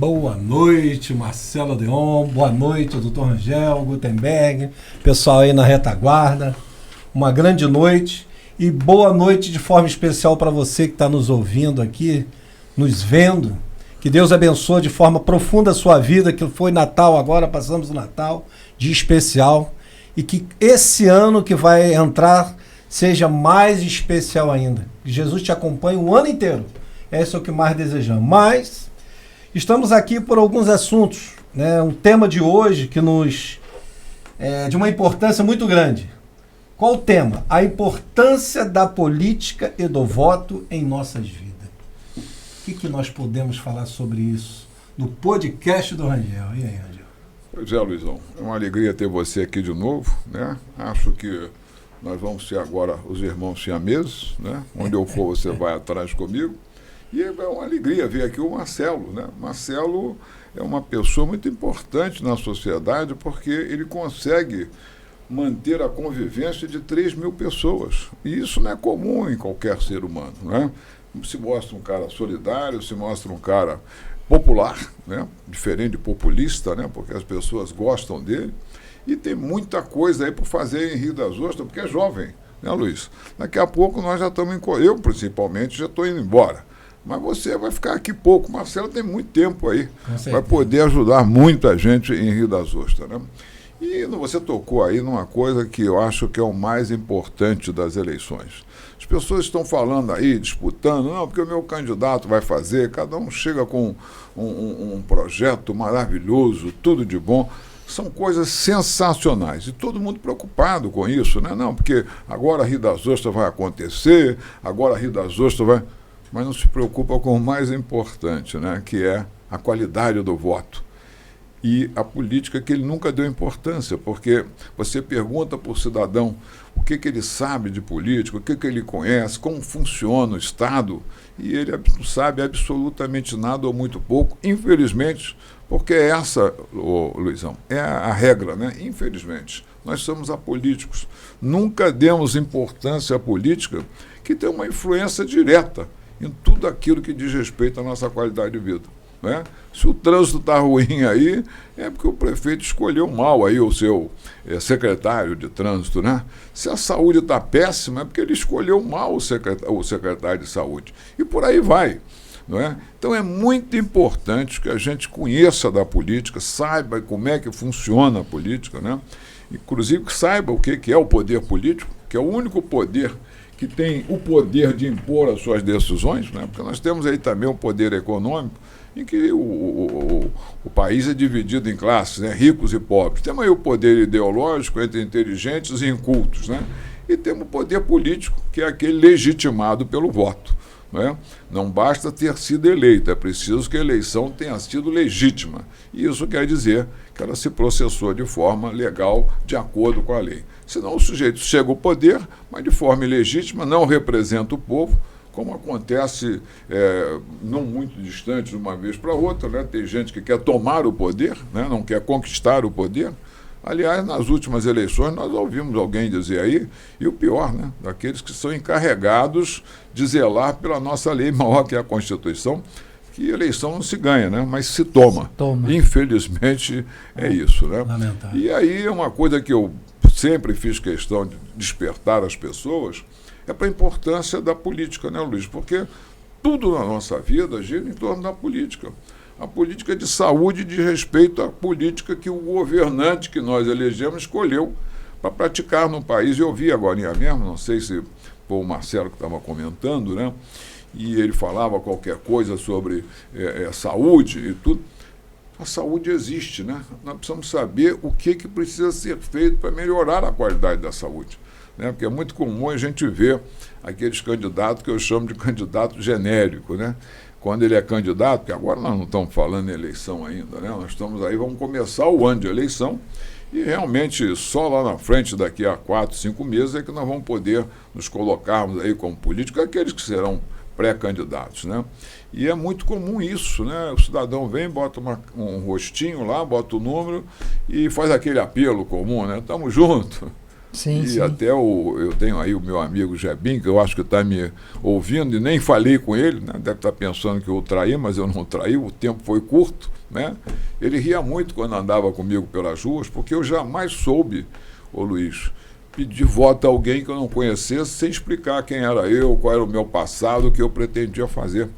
Boa noite, Marcelo Deon. Boa noite, doutor Rangel, Gutenberg, pessoal aí na retaguarda. Uma grande noite e boa noite de forma especial para você que está nos ouvindo aqui, nos vendo. Que Deus abençoe de forma profunda a sua vida, que foi Natal agora, passamos o Natal, dia especial. E que esse ano que vai entrar seja mais especial ainda. Que Jesus te acompanhe o ano inteiro. Esse é o que mais desejamos. Mas estamos aqui por alguns assuntos, né? Um tema de hoje que nos é de uma importância muito grande. Qual o tema? A importância da política e do voto em nossas vidas. O que nós podemos falar sobre isso no podcast do Rangel? E aí, Rangel? Pois é, Luizão. É uma alegria ter você aqui de novo, né? Acho que nós vamos ser agora os irmãos siameses, né? Onde eu for, você vai atrás comigo. E é uma alegria ver aqui o Marcelo, né? Marcelo é uma pessoa muito importante na sociedade porque ele consegue manter a convivência de 3 mil pessoas. E isso não é comum em qualquer ser humano, né? Se mostra um cara solidário, se mostra um cara popular, né? Diferente de populista, né? Porque as pessoas gostam dele. E tem muita coisa aí para fazer em Rio das Ostras, porque é jovem, né, Luiz? Daqui a pouco nós já estamos eu principalmente, já estou indo embora. Mas você vai ficar aqui pouco. Marcelo tem muito tempo aí. Vai poder ajudar muita gente em Rio das Ostras, né? E você tocou aí numa coisa que eu acho que é o mais importante das eleições. As pessoas estão falando aí, disputando, não, porque o meu candidato vai fazer, cada um chega com um projeto maravilhoso, tudo de bom. São coisas sensacionais e todo mundo preocupado com isso, né? Não, porque agora Rio das Ostras vai acontecer, agora Rio das Ostras vai... Mas não se preocupa com o mais importante, né? Que é a qualidade do voto. E a política que ele nunca deu importância, porque você pergunta para o cidadão o que ele sabe de política, o que ele conhece, como funciona o Estado, e ele não sabe absolutamente nada ou muito pouco, infelizmente, porque essa, Luizão, é a regra, né? Infelizmente, nós somos apolíticos. Nunca demos importância à política que tem uma influência direta em tudo aquilo que diz respeito à nossa qualidade de vida. Né? Se o trânsito está ruim aí, é porque o prefeito escolheu mal aí o seu secretário de trânsito, né? Se a saúde está péssima, é porque ele escolheu mal o secretário de saúde. E por aí vai. Não é? Então é muito importante que a gente conheça da política, saiba como é que funciona a política, né? Inclusive que saiba o que é o poder político, que é o único poder que tem o poder de impor as suas decisões, né? Porque nós temos aí também o poder econômico, em que o país é dividido em classes, né? Ricos e pobres. Temos aí o poder ideológico entre inteligentes e incultos, né? E temos o poder político, que é aquele legitimado pelo voto. Né? Não basta ter sido eleito, é preciso que a eleição tenha sido legítima. E isso quer dizer que ela se processou de forma legal, de acordo com a lei. Senão o sujeito chega ao poder, mas de forma ilegítima, não representa o povo, como acontece não muito distante de uma vez para outra, né? Tem gente que quer tomar o poder, né? Não quer conquistar o poder. Aliás, nas últimas eleições nós ouvimos alguém dizer aí, e o pior, né? Daqueles que são encarregados de zelar pela nossa lei maior, que é a Constituição, que eleição não se ganha, né? Mas se toma. Infelizmente é isso, né? Lamentável. E aí é uma coisa que eu sempre fiz questão de despertar as pessoas, é para a importância da política, né, Luiz? Porque tudo na nossa vida gira em torno da política. A política de saúde diz respeito à política que o governante que nós elegemos escolheu para praticar no país. Eu vi agora mesmo, não sei se foi o Marcelo que estava comentando, né? E ele falava qualquer coisa sobre saúde e tudo. A saúde existe, né? Nós precisamos saber o que precisa ser feito para melhorar a qualidade da saúde. Né? Porque é muito comum a gente ver aqueles candidatos que eu chamo de candidato genérico, né? Quando ele é candidato, porque agora nós não estamos falando em eleição ainda, né? Nós estamos aí, vamos começar o ano de eleição e realmente só lá na frente, daqui a 4, 5 meses, é que nós vamos poder nos colocarmos aí como políticos, aqueles que serão pré-candidatos, né? E é muito comum isso, né? O cidadão vem, bota um rostinho lá, bota o número e faz aquele apelo comum, né? Estamos juntos. Sim, e sim. até eu tenho aí o meu amigo Jebim, que eu acho que está me ouvindo, e nem falei com ele, né? Deve estar pensando que eu o traí, mas eu não o traí, o tempo foi curto, né? Ele ria muito quando andava comigo pelas ruas, porque eu jamais soube, ô Luiz, pedir voto a alguém que eu não conhecesse, sem explicar quem era eu, qual era o meu passado, o que eu pretendia fazer.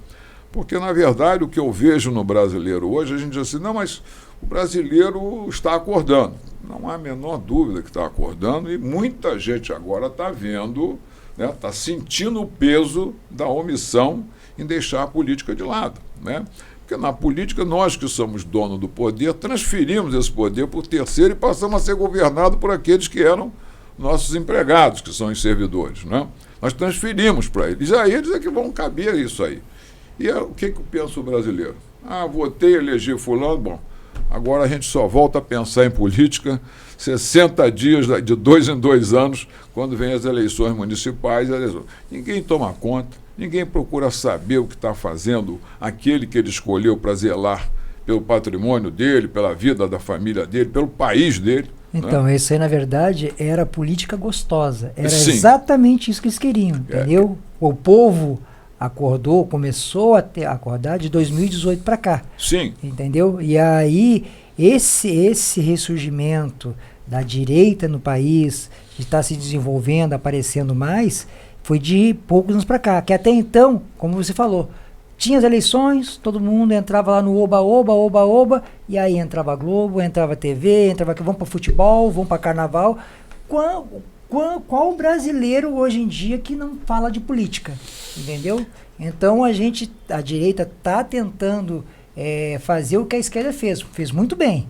Porque, na verdade, o que eu vejo no brasileiro hoje, a gente diz assim, não, mas o brasileiro está acordando. Não há a menor dúvida que está acordando, e muita gente agora está vendo, né, está sentindo o peso da omissão em deixar a política de lado, né? Porque na política, nós que somos donos do poder, transferimos esse poder para o terceiro e passamos a ser governados por aqueles que eram nossos empregados, que são os servidores, né? Nós transferimos para eles. E aí eles é que vão caber isso aí. E o que eu penso o brasileiro? Votei, elegi fulano, bom, agora a gente só volta a pensar em política 60 dias, de 2 em 2 anos, quando vem as eleições municipais. Ninguém toma conta, ninguém procura saber o que está fazendo aquele que ele escolheu para zelar pelo patrimônio dele, pela vida da família dele, pelo país dele. Então, né? isso aí, na verdade, era política gostosa. Era Sim. exatamente isso que eles queriam, entendeu? O povo acordou, começou a acordar de 2018 para cá. Sim. Entendeu? E aí, esse ressurgimento da direita no país, que está se desenvolvendo, aparecendo mais, foi de poucos anos para cá. Que até então, como você falou, tinha as eleições, todo mundo entrava lá no oba-oba, oba-oba, e aí entrava a Globo, entrava a TV, entrava aqui, vamos para futebol, vamos para carnaval. Qual brasileiro hoje em dia que não fala de política? Entendeu? Então a direita está tentando fazer o que a esquerda fez muito bem.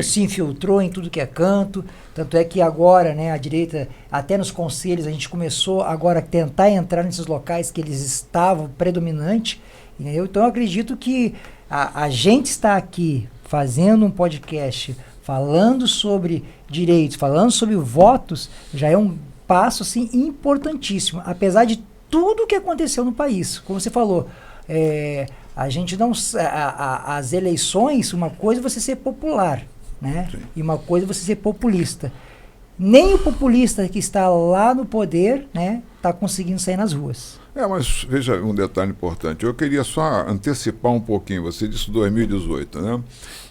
Se infiltrou em tudo que é canto, tanto é que agora, né, a direita, até nos conselhos, a gente começou agora a tentar entrar nesses locais que eles estavam predominantes, entendeu? Então eu acredito que a gente está aqui fazendo um podcast, falando sobre direitos, falando sobre votos, já é um passo assim, importantíssimo, apesar de tudo que aconteceu no país. Como você falou, a gente não... as eleições, uma coisa é você ser popular, né? E uma coisa é você ser populista. Nem o populista que está lá no poder, né, está conseguindo sair nas ruas. Mas veja um detalhe importante. Eu queria só antecipar um pouquinho. Você disse 2018, né?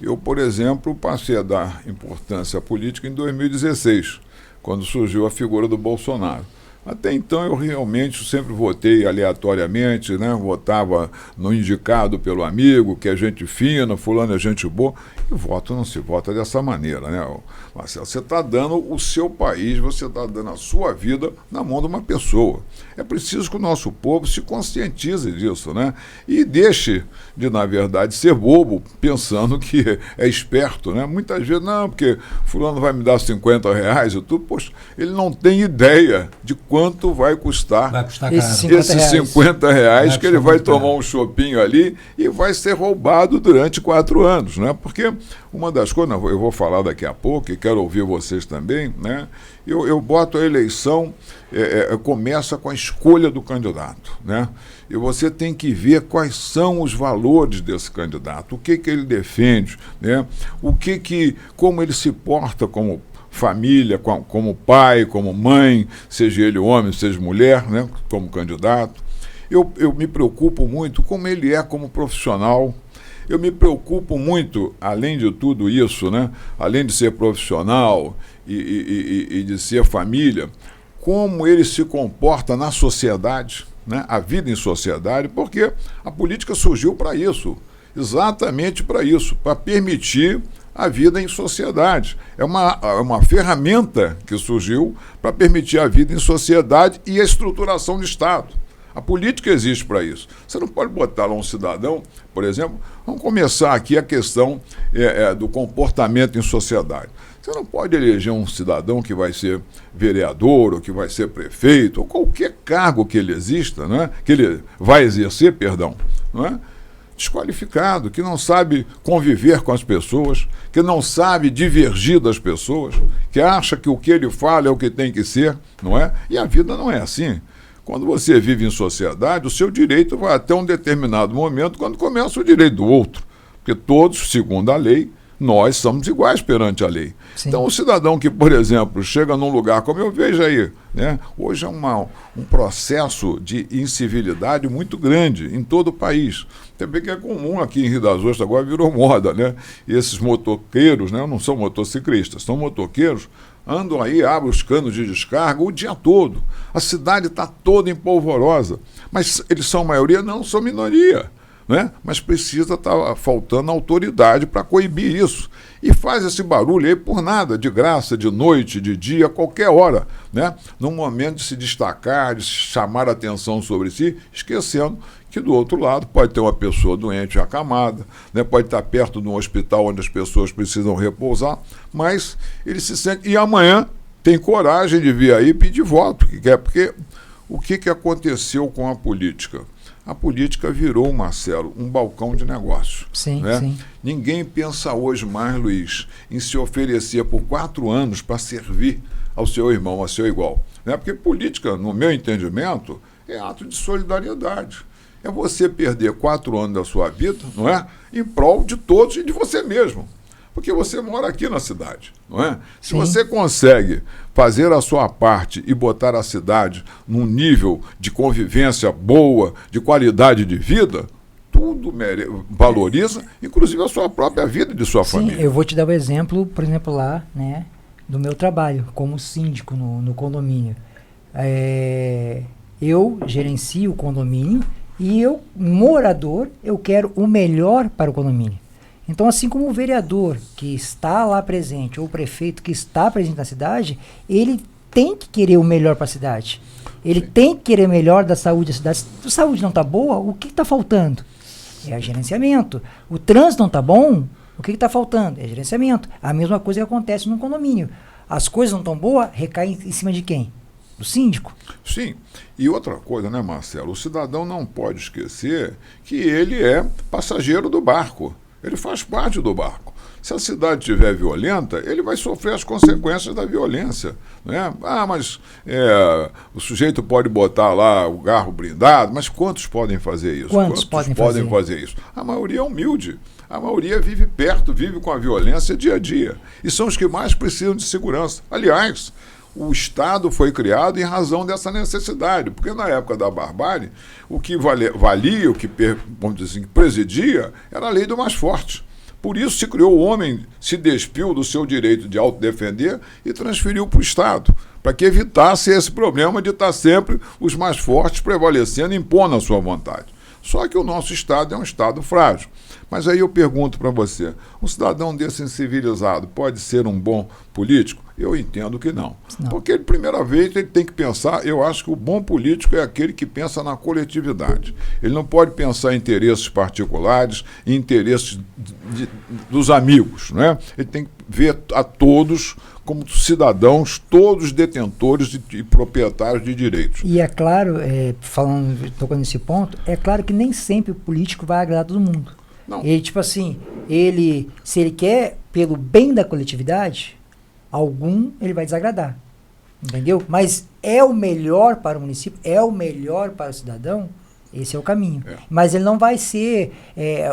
Eu, por exemplo, passei a dar importância à política em 2016, quando surgiu a figura do Bolsonaro. Até então eu realmente sempre votei aleatoriamente, né? Votava no indicado pelo amigo, que é gente fina, fulano é gente boa. E voto não se vota dessa maneira, né, Marcelo? Você está dando o seu país, você está dando a sua vida na mão de uma pessoa. É preciso que o nosso povo se conscientize disso, né? E deixe de, na verdade, ser bobo, pensando que é esperto, né? Muitas vezes, não, porque fulano vai me dar R$50 e tudo. Poxa, ele não tem ideia de quanto vai custar esses 50 reais que ele vai tomar um chopinho ali e vai ser roubado durante 4 anos, né? Porque uma das coisas, eu vou falar daqui a pouco e quero ouvir vocês também, né? Eu boto a eleição, começa com a escolha do candidato, né? E você tem que ver quais são os valores desse candidato, o que ele defende, né? Como ele se porta como família, como pai, como mãe, seja ele homem, seja mulher, né? Como candidato. Eu me preocupo muito como ele é como profissional. Eu me preocupo muito, além de tudo isso, né? Além de ser profissional e de ser família, como ele se comporta na sociedade, né? A vida em sociedade, porque a política surgiu para isso, exatamente para isso, para permitir a vida em sociedade. É uma ferramenta que surgiu para permitir a vida em sociedade e a estruturação de Estado. A política existe para isso. Você não pode botar lá um cidadão, por exemplo, vamos começar aqui a questão do comportamento em sociedade. Você não pode eleger um cidadão que vai ser vereador, ou que vai ser prefeito, ou qualquer cargo que ele exista, não é? Que ele vai exercer, perdão, não é? Desqualificado, que não sabe conviver com as pessoas, que não sabe divergir das pessoas, que acha que o que ele fala é o que tem que ser, não é? E a vida não é assim. Quando você vive em sociedade, o seu direito vai até um determinado momento, quando começa o direito do outro. Porque todos, segundo a lei, nós somos iguais perante a lei. Sim. Então, o cidadão que, por exemplo, chega num lugar, como eu vejo aí, né, hoje é um processo de incivilidade muito grande em todo o país. Também que é comum aqui em Rio das Ostras, agora virou moda, né? E esses motoqueiros, né, não são motociclistas, são motoqueiros, andam aí, abrem os canos de descarga o dia todo. A cidade está toda empolvorosa. Mas eles são maioria? Não, são minoria. Né? Mas precisa estar faltando autoridade para coibir isso. E faz esse barulho aí por nada, de graça, de noite, de dia, a qualquer hora. Né? Num momento de se destacar, de chamar a atenção sobre si, esquecendo que do outro lado pode ter uma pessoa doente acamada, né? Pode estar perto de um hospital onde as pessoas precisam repousar, mas ele se sente... E amanhã tem coragem de vir aí pedir voto, porque o que aconteceu com a política? A política virou, Marcelo, um balcão de negócio. Sim, né? sim. Ninguém pensa hoje mais, Luiz, em se oferecer por 4 anos para servir ao seu irmão, ao seu igual. Né? Porque política, no meu entendimento, é ato de solidariedade. É você perder 4 anos da sua vida, não é? Em prol de todos e de você mesmo. Porque você mora aqui na cidade, não é? Se Sim. você consegue fazer a sua parte e botar a cidade num nível de convivência boa, de qualidade de vida, tudo valoriza, inclusive a sua própria vida e de sua família. Sim, eu vou te dar um exemplo, por exemplo, lá, né, do meu trabalho como síndico no condomínio. Eu gerencio o condomínio e eu, morador, eu quero o melhor para o condomínio. Então, assim como o vereador que está lá presente, ou o prefeito que está presente na cidade, ele tem que querer o melhor para a cidade. Ele tem que querer o melhor da saúde da cidade. Se a saúde não está boa, o que está faltando? É gerenciamento. O trânsito não está bom, o que está faltando? É gerenciamento. A mesma coisa que acontece no condomínio. As coisas não estão boas, recai em cima de quem? Do síndico. Sim. E outra coisa, né, Marcelo? O cidadão não pode esquecer que ele é passageiro do barco. Ele faz parte do barco. Se a cidade estiver violenta, ele vai sofrer as consequências da violência. Né? Mas o sujeito pode botar lá o carro blindado, mas quantos podem fazer isso? Quantos podem fazer isso? A maioria é humilde. A maioria vive perto, vive com a violência dia a dia. E são os que mais precisam de segurança. Aliás, o Estado foi criado em razão dessa necessidade, porque na época da barbárie, o que valia, o que, vamos dizer assim, presidia, era a lei do mais forte. Por isso se criou, o homem se despiu do seu direito de autodefender e transferiu para o Estado, para que evitasse esse problema de estar sempre os mais fortes prevalecendo, impondo a sua vontade. Só que o nosso Estado é um Estado frágil. Mas aí eu pergunto para você, um cidadão desse incivilizado pode ser um bom político? Eu entendo que não. Porque, primeira vez, ele tem que pensar, eu acho que o bom político é aquele que pensa na coletividade. Ele não pode pensar em interesses particulares, em interesses dos amigos. Né? Ele tem que ver a todos como cidadãos, todos detentores e proprietários de direitos. E é claro, tocando nesse ponto, é claro que nem sempre o político vai agradar todo mundo. Não. Ele, tipo assim, se ele quer pelo bem da coletividade, ele vai desagradar. Entendeu? Mas é o melhor para o município, é o melhor para o cidadão, esse é o caminho. Mas ele não vai ser...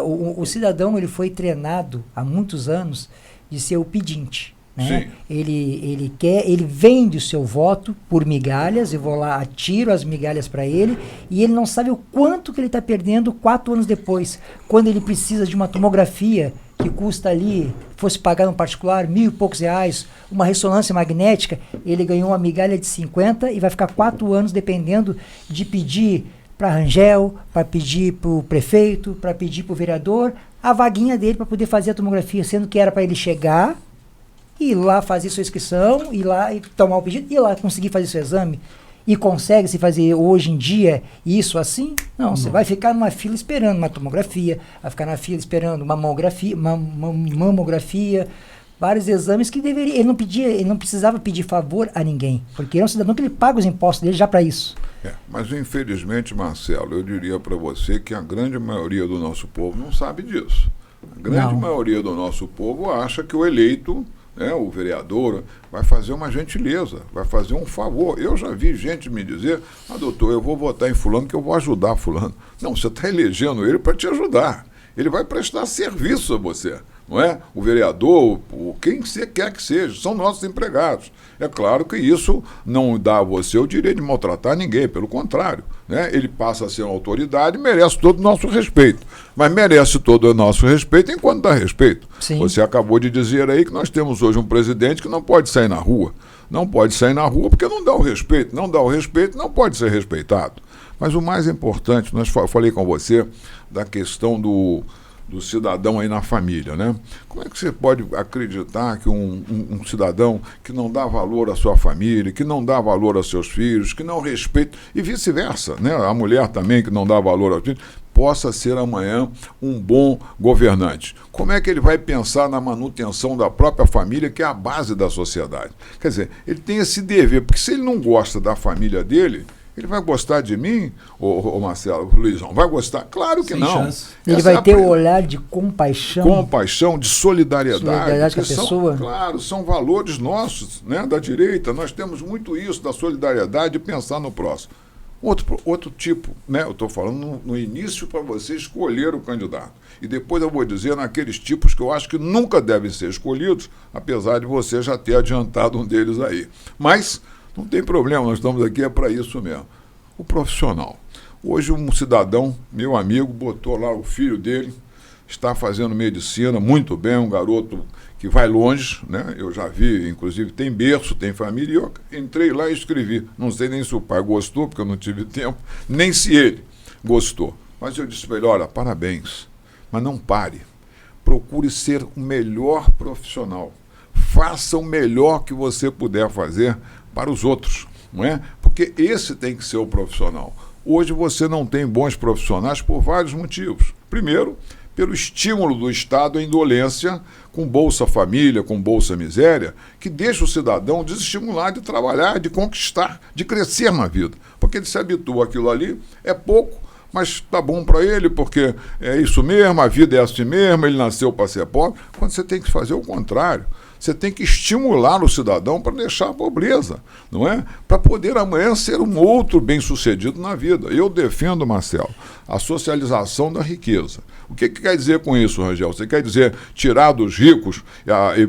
o cidadão, ele foi treinado há muitos anos de ser o pedinte. Né? Ele vende o seu voto por migalhas, eu vou lá, atiro as migalhas para ele, e ele não sabe o quanto que ele está perdendo 4 anos depois, quando ele precisa de uma tomografia que custa ali, fosse pagar no particular, R$1.000 e poucos, uma ressonância magnética, ele ganhou uma migalha de 50 e vai ficar 4 anos dependendo de pedir para a Rangel, para pedir para o prefeito, para pedir para o vereador, a vaguinha dele para poder fazer a tomografia, sendo que era para ele chegar, ir lá fazer sua inscrição, ir lá e tomar o pedido, ir lá conseguir fazer seu exame. E consegue se fazer hoje em dia isso assim? Não, você vai ficar numa fila esperando uma tomografia, vai ficar na fila esperando uma mamografia, vários exames que ele não precisava pedir favor a ninguém, porque é um cidadão que ele paga os impostos dele já para isso. Mas infelizmente, Marcelo, eu diria para você que a grande maioria do nosso povo não sabe disso. A grande maioria do nosso povo acha que o eleito, o vereador, vai fazer uma gentileza, vai fazer um favor. Eu já vi gente me dizer, doutor, eu vou votar em fulano que eu vou ajudar fulano. Não, você está elegendo ele para te ajudar. Ele vai prestar serviço a você. não é? O vereador, quem você quer que seja, são nossos empregados. É claro que isso não dá a você o direito de maltratar ninguém, pelo contrário, né? Ele passa a ser uma autoridade e merece todo o nosso respeito. Mas merece todo o nosso respeito enquanto dá respeito. Sim. Você acabou de dizer aí que nós temos hoje um presidente que não pode sair na rua. Não pode sair na rua porque não dá o respeito. Não dá o respeito, não pode ser respeitado. Mas o mais importante, eu falei com você da questão do cidadão aí na família, né? Como é que você pode acreditar que um cidadão que não dá valor à sua família, que não dá valor aos seus filhos, que não respeita, e vice-versa, né? A mulher também que não dá valor aos filhos, possa ser amanhã um bom governante? Como é que ele vai pensar na manutenção da própria família, que é a base da sociedade? Quer dizer, ele tem esse dever, porque se ele não gosta da família dele, ele vai gostar de mim, ô Marcelo, Luizão? Vai gostar? Claro que Sem não. chance. Ele vai ter o olhar de compaixão. Compaixão, de solidariedade. Solidariedade com a que são, pessoa. claro, são valores nossos, né, da direita. Nós temos muito isso, da solidariedade, de pensar no próximo. Outro tipo, né? Eu estou falando no início para você escolher o candidato. E depois eu vou dizer naqueles tipos que eu acho que nunca devem ser escolhidos, apesar de você já ter adiantado um deles aí. Mas não tem problema, nós estamos aqui é para isso mesmo. O profissional. Hoje um cidadão, meu amigo, botou lá o filho dele, está fazendo medicina, muito bem, um garoto que vai longe, né? Eu já vi, inclusive tem berço, tem família, e eu entrei lá e escrevi. Não sei nem se o pai gostou, porque eu não tive tempo, nem se ele gostou. Mas eu disse para ele, olha, parabéns, mas não pare. Procure ser o melhor profissional. Faça o melhor que você puder fazer para os outros, não é? Porque esse tem que ser o profissional. Hoje você não tem bons profissionais por vários motivos. Primeiro, pelo estímulo do Estado à indolência, com Bolsa Família, com Bolsa Miséria, que deixa o cidadão desestimular de trabalhar, de conquistar, de crescer na vida. Porque ele se habitua àquilo ali, é pouco, mas está bom para ele, porque é isso mesmo, a vida é assim mesmo, ele nasceu para ser pobre. Quando você tem que fazer o contrário. Você tem que estimular o cidadão para deixar a pobreza, não é? Para poder amanhã ser um outro bem-sucedido na vida. Eu defendo, Marcelo, a socialização da riqueza. O que quer dizer com isso, Rangel? Você quer dizer tirar dos ricos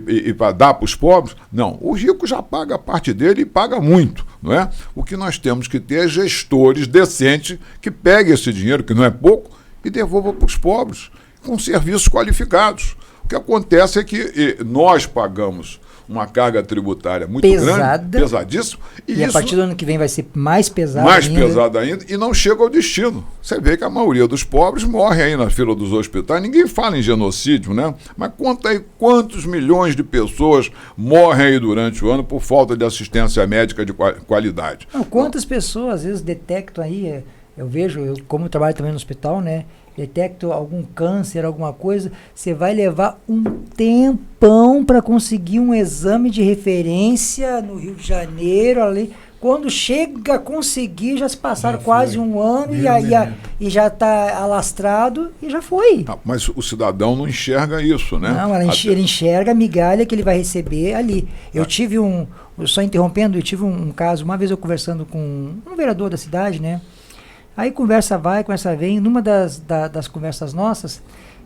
e para dar para os pobres? Não, o rico já paga a parte dele e paga muito, não é? O que nós temos que ter é gestores decentes que peguem esse dinheiro, que não é pouco, e devolvam para os pobres, com serviços qualificados. O que acontece é que nós pagamos uma carga tributária muito pesada, grande, pesadíssima. E a partir do ano que vem vai ser mais pesado ainda, e não chega ao destino. Você vê que a maioria dos pobres morre aí na fila dos hospitais. Ninguém fala em genocídio, né? Mas conta aí quantos milhões de pessoas morrem aí durante o ano por falta de assistência médica de qualidade. Não, quantas pessoas às vezes detectam aí, eu vejo, como eu trabalho também no hospital, né? Detecto algum câncer, alguma coisa, você vai levar um tempão para conseguir um exame de referência no Rio de Janeiro, ali. Quando chega a conseguir, já se passaram quase um ano e já está alastrado e já foi. Mas o cidadão não enxerga isso, né? Não, ele enxerga a migalha que ele vai receber ali. Eu tive só interrompendo, eu tive um caso, uma vez eu conversando com um vereador da cidade, né? Aí conversa vai, conversa vem. Numa das conversas nossas,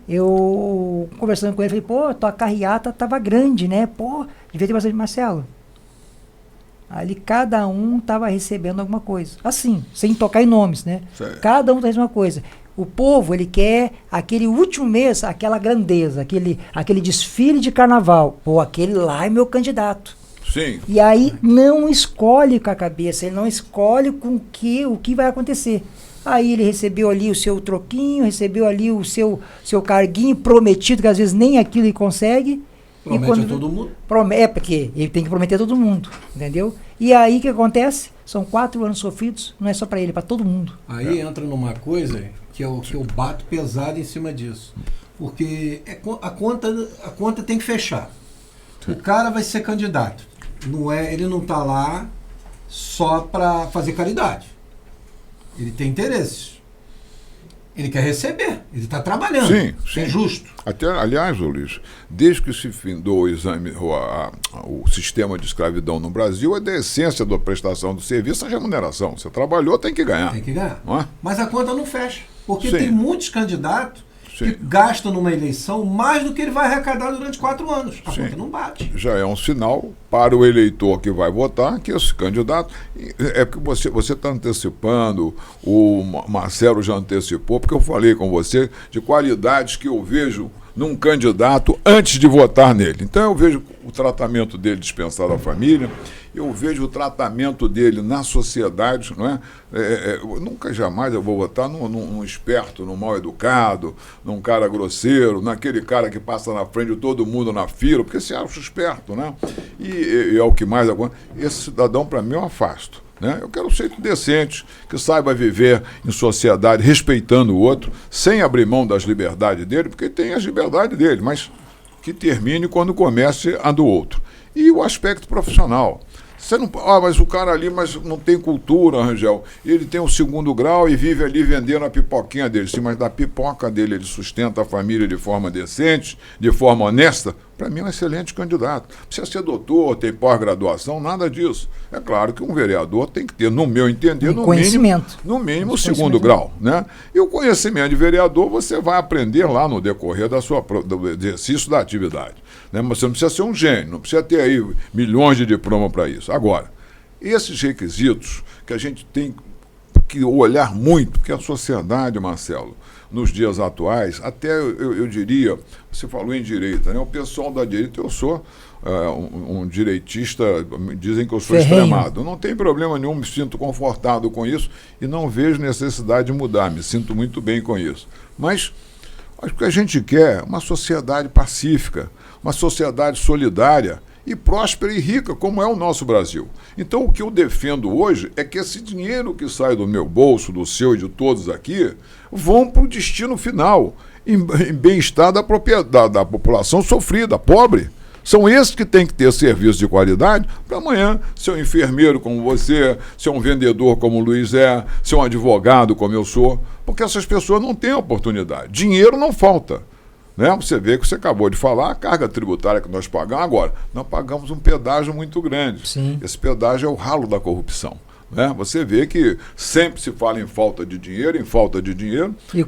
eu conversando com ele, falei, pô, tua carreata tava grande, né? Pô, devia ter bastante. Marcelo, ali cada um tava recebendo alguma coisa. Assim, sem tocar em nomes, né? Certo. Cada um tá recebendo uma coisa. O povo, ele quer aquele último mês, aquela grandeza, aquele desfile de carnaval. Pô, aquele lá é meu candidato. Sim. E aí não escolhe com a cabeça, ele não escolhe com o que vai acontecer. Aí ele recebeu ali o seu troquinho, recebeu ali o seu carguinho prometido, que às vezes nem aquilo ele consegue. Promete a todo mundo? Porque ele tem que prometer a todo mundo, entendeu? E aí o que acontece? São 4 anos sofridos, não é só para ele, é para todo mundo. Aí entra numa coisa que eu bato pesado em cima disso. Porque a conta tem que fechar. O cara vai ser candidato. Ele não está lá só para fazer caridade. Ele tem interesses. Ele quer receber. Ele está trabalhando. Sim. É justo. Aliás, Luiz, desde que se findou o exame, o sistema de escravidão no Brasil, é da essência da prestação do serviço a remuneração. Você trabalhou, tem que ganhar. Tem que ganhar. Não é? Mas a conta não fecha. Porque Sim. tem muitos candidatos Sim. que gasta numa eleição mais do que ele vai arrecadar durante 4 anos. A Sim. conta não bate. Já é um sinal para o eleitor que vai votar que esse candidato... É porque você está antecipando, o Marcelo já antecipou, porque eu falei com você de qualidades que eu vejo num candidato antes de votar nele. Então eu vejo o tratamento dele dispensado à família, eu vejo o tratamento dele na sociedade, não é? Nunca jamais eu vou votar num esperto, num mal educado, num cara grosseiro, naquele cara que passa na frente de todo mundo na fila, porque se acha esperto, né? E é o que mais acontece. Esse cidadão, para mim, eu afasto. Né? Eu quero um sujeito decente, que saiba viver em sociedade respeitando o outro, sem abrir mão das liberdades dele, porque tem as liberdades dele, mas que termine quando comece a do outro. E o aspecto profissional. Você não, mas o cara ali mas não tem cultura, Rangel. Ele tem o 2º grau e vive ali vendendo a pipoquinha dele. Sim, mas da pipoca dele ele sustenta a família de forma decente, de forma honesta. Para mim é um excelente candidato. Precisa ser doutor, tem pós-graduação, nada disso. É claro que um vereador tem que ter, no meu entender, no mínimo o 2º grau. Né? E o conhecimento de vereador você vai aprender lá no decorrer do exercício da atividade. Né? Mas você não precisa ser um gênio, não precisa ter aí milhões de diplomas para isso. Agora, esses requisitos que a gente tem que olhar muito, porque a sociedade, Marcelo, nos dias atuais, até eu diria, você falou em direita, né? O pessoal da direita, eu sou um direitista, dizem que eu sou extremado. Não tem problema nenhum, me sinto confortado com isso e não vejo necessidade de mudar, me sinto muito bem com isso. Mas acho que a gente quer uma sociedade pacífica, uma sociedade solidária e próspera e rica, como é o nosso Brasil. Então, o que eu defendo hoje é que esse dinheiro que sai do meu bolso, do seu e de todos aqui, vão para o destino final, em bem-estar da população sofrida, pobre. São esses que têm que ter serviço de qualidade para amanhã ser um enfermeiro como você, ser um vendedor como o Luiz ser um advogado como eu sou, porque essas pessoas não têm oportunidade. Dinheiro não falta. Né? Você vê que você acabou de falar, a carga tributária que nós pagamos agora, nós pagamos um pedágio muito grande. Sim. Esse pedágio é o ralo da corrupção. Né? Você vê que sempre se fala em falta de dinheiro,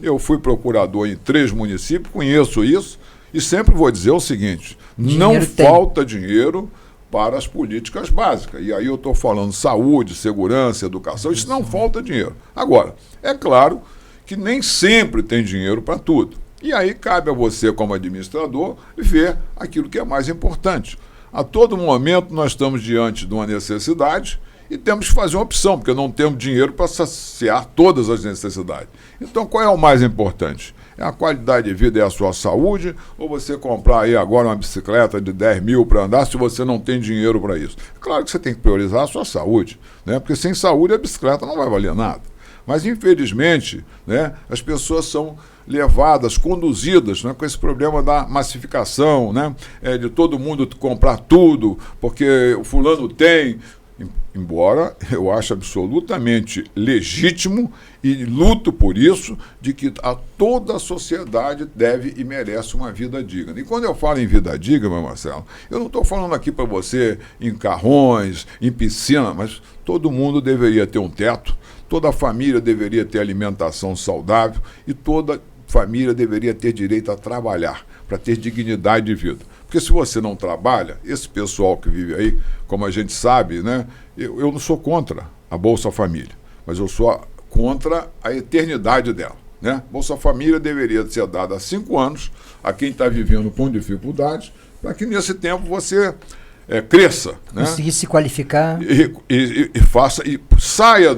Eu fui procurador em 3 municípios, conheço isso, e sempre vou dizer o seguinte, não falta dinheiro para as políticas básicas. E aí eu estou falando saúde, segurança, educação, isso não falta dinheiro. Agora, é claro que nem sempre tem dinheiro para tudo. E aí cabe a você, como administrador, ver aquilo que é mais importante. A todo momento nós estamos diante de uma necessidade e temos que fazer uma opção, porque não temos dinheiro para saciar todas as necessidades. Então, qual é o mais importante? É a qualidade de vida e a sua saúde, ou você comprar aí agora uma bicicleta de 10 mil para andar se você não tem dinheiro para isso? Claro que você tem que priorizar a sua saúde, né? Porque sem saúde a bicicleta não vai valer nada. Mas, infelizmente, né, as pessoas são levadas, conduzidas, né, com esse problema da massificação, né, de todo mundo comprar tudo, porque o fulano tem. Embora eu ache absolutamente legítimo e luto por isso, de que toda a sociedade deve e merece uma vida digna. E quando eu falo em vida digna, meu Marcelo, eu não estou falando aqui para você em carrões, em piscina, mas todo mundo deveria ter um teto, toda família deveria ter alimentação saudável e toda família deveria ter direito a trabalhar, para ter dignidade de vida. Porque se você não trabalha, esse pessoal que vive aí, como a gente sabe, né, eu não sou contra a Bolsa Família, mas eu sou contra a eternidade dela. Né? Bolsa Família deveria ser dada há 5 anos a quem está vivendo com dificuldades, para que nesse tempo você cresça. Conseguir se qualificar. E saia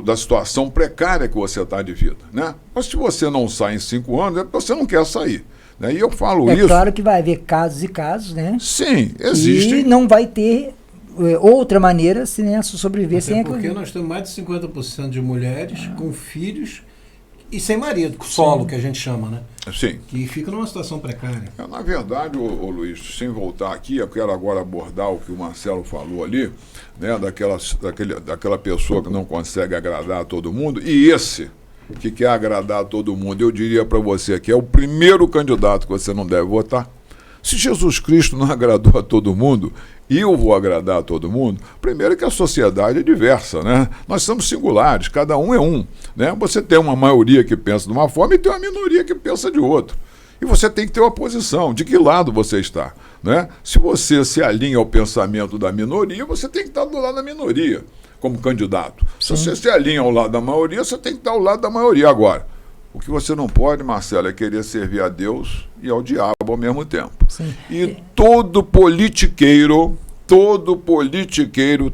da situação precária que você está de vida. Né? Mas se você não sai em 5 anos, é porque você não quer sair. Né? E eu falo isso... É claro que vai haver casos e casos, né? Sim, existem. E não vai ter outra maneira se nem sobreviver sem porque nós temos mais de 50% de mulheres com filhos e sem marido, solo, que a gente chama, né? Sim. Que fica numa situação precária. Na verdade, ô Luiz, sem voltar aqui, eu quero agora abordar o que o Marcelo falou ali, né? Daquela pessoa que não consegue agradar a todo mundo, e esse que quer agradar a todo mundo, eu diria para você que é o primeiro candidato que você não deve votar. Se Jesus Cristo não agradou a todo mundo, e eu vou agradar a todo mundo, primeiro que a sociedade é diversa, né? Nós somos singulares, cada um é um, né? Você tem uma maioria que pensa de uma forma e tem uma minoria que pensa de outra. E você tem que ter uma posição, de que lado você está, né? Se você se alinha ao pensamento da minoria, você tem que estar do lado da minoria, como candidato. Se você se alinha ao lado da maioria, você tem que estar ao lado da maioria. Agora, o que você não pode, Marcelo, é querer servir a Deus e ao diabo ao mesmo tempo. Sim. E todo politiqueiro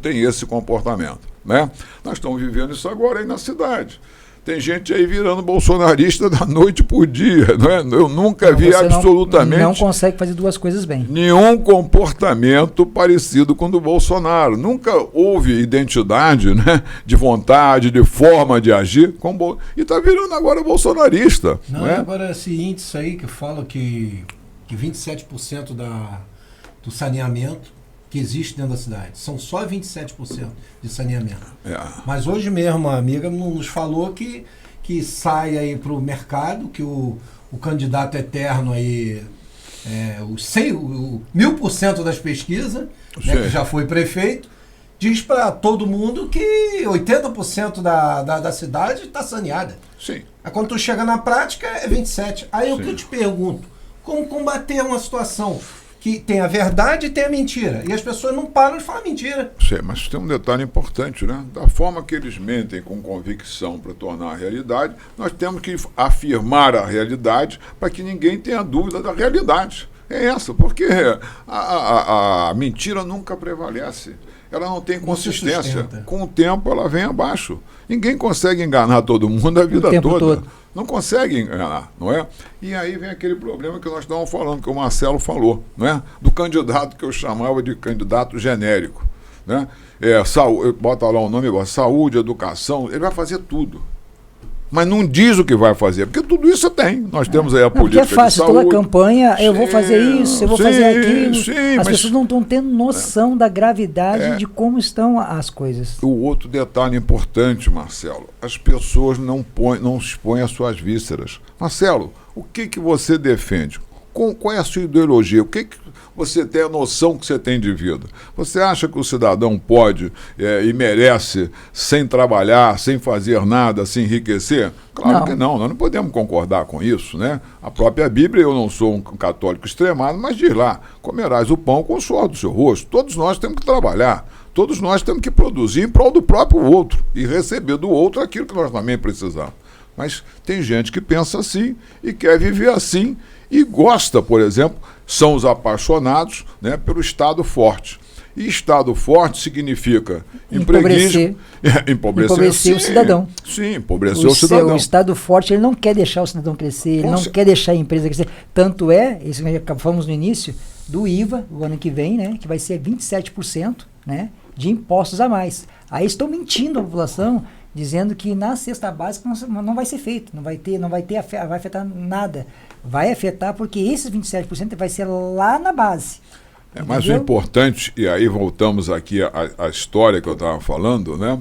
tem esse comportamento, né? Nós estamos vivendo isso agora aí na cidade. Tem gente aí virando bolsonarista da noite por dia, né? Eu nunca vi absolutamente... Não consegue fazer duas coisas bem. Nenhum comportamento parecido com o do Bolsonaro. Nunca houve identidade, né, de vontade, de forma de agir. E está virando agora bolsonarista. Não, né? Agora esse índice aí que fala que 27% do saneamento que existe dentro da cidade. São só 27% de saneamento. Mas hoje mesmo a amiga nos falou que sai aí para o mercado, que o candidato eterno aí, o 1000% das pesquisas, né, que já foi prefeito, diz para todo mundo que 80% da cidade está saneada. Sim. Aí quando tu chega na prática é 27%. Aí Sim. o que eu te pergunto, como combater uma situação que tem a verdade e tem a mentira. E as pessoas não param de falar mentira. Mas tem um detalhe importante, né? Da forma que eles mentem com convicção para tornar a realidade, nós temos que afirmar a realidade para que ninguém tenha dúvida da realidade. É essa, porque a mentira nunca prevalece. Ela não tem consistência. Com o tempo ela vem abaixo. Ninguém consegue enganar todo mundo a vida toda. Não consegue enganar, não é? E aí vem aquele problema que nós estávamos falando, que o Marcelo falou, não é? Do candidato que eu chamava de candidato genérico, né? Bota lá o nome igual, saúde, educação, ele vai fazer tudo. Mas não diz o que vai fazer, porque tudo isso tem. Nós temos aí a política de saúde. É fácil, toda a campanha, eu vou fazer isso, eu vou fazer aquilo. As pessoas não estão tendo noção da gravidade de como estão as coisas. O outro detalhe importante, Marcelo, as pessoas não expõem as suas vísceras. Marcelo, o que você defende? Qual é a sua ideologia? O que você tem a noção que você tem de vida? Você acha que o cidadão pode e merece, sem trabalhar, sem fazer nada, se enriquecer? Claro que não, nós não podemos concordar com isso, né? A própria Bíblia, eu não sou um católico extremado, mas diz lá, comerás o pão com o suor do seu rosto. Todos nós temos que trabalhar, todos nós temos que produzir em prol do próprio outro e receber do outro aquilo que nós também precisamos. Mas tem gente que pensa assim e quer viver assim e gosta, por exemplo, são os apaixonados, né, pelo Estado forte. E Estado forte significa empobrecer o cidadão. Sim, empobrecer o cidadão. O Estado forte, ele não quer deixar o cidadão crescer, ele não quer deixar a empresa crescer. Tanto isso que falamos no início, do IVA, o ano que vem, né, que vai ser 27%, né, de impostos a mais. Aí estão mentindo a população, dizendo que na cesta básica não vai ser feito, vai afetar nada. Vai afetar porque esses 27% vai ser lá na base. Mas o importante, e aí voltamos aqui à história que eu estava falando, né,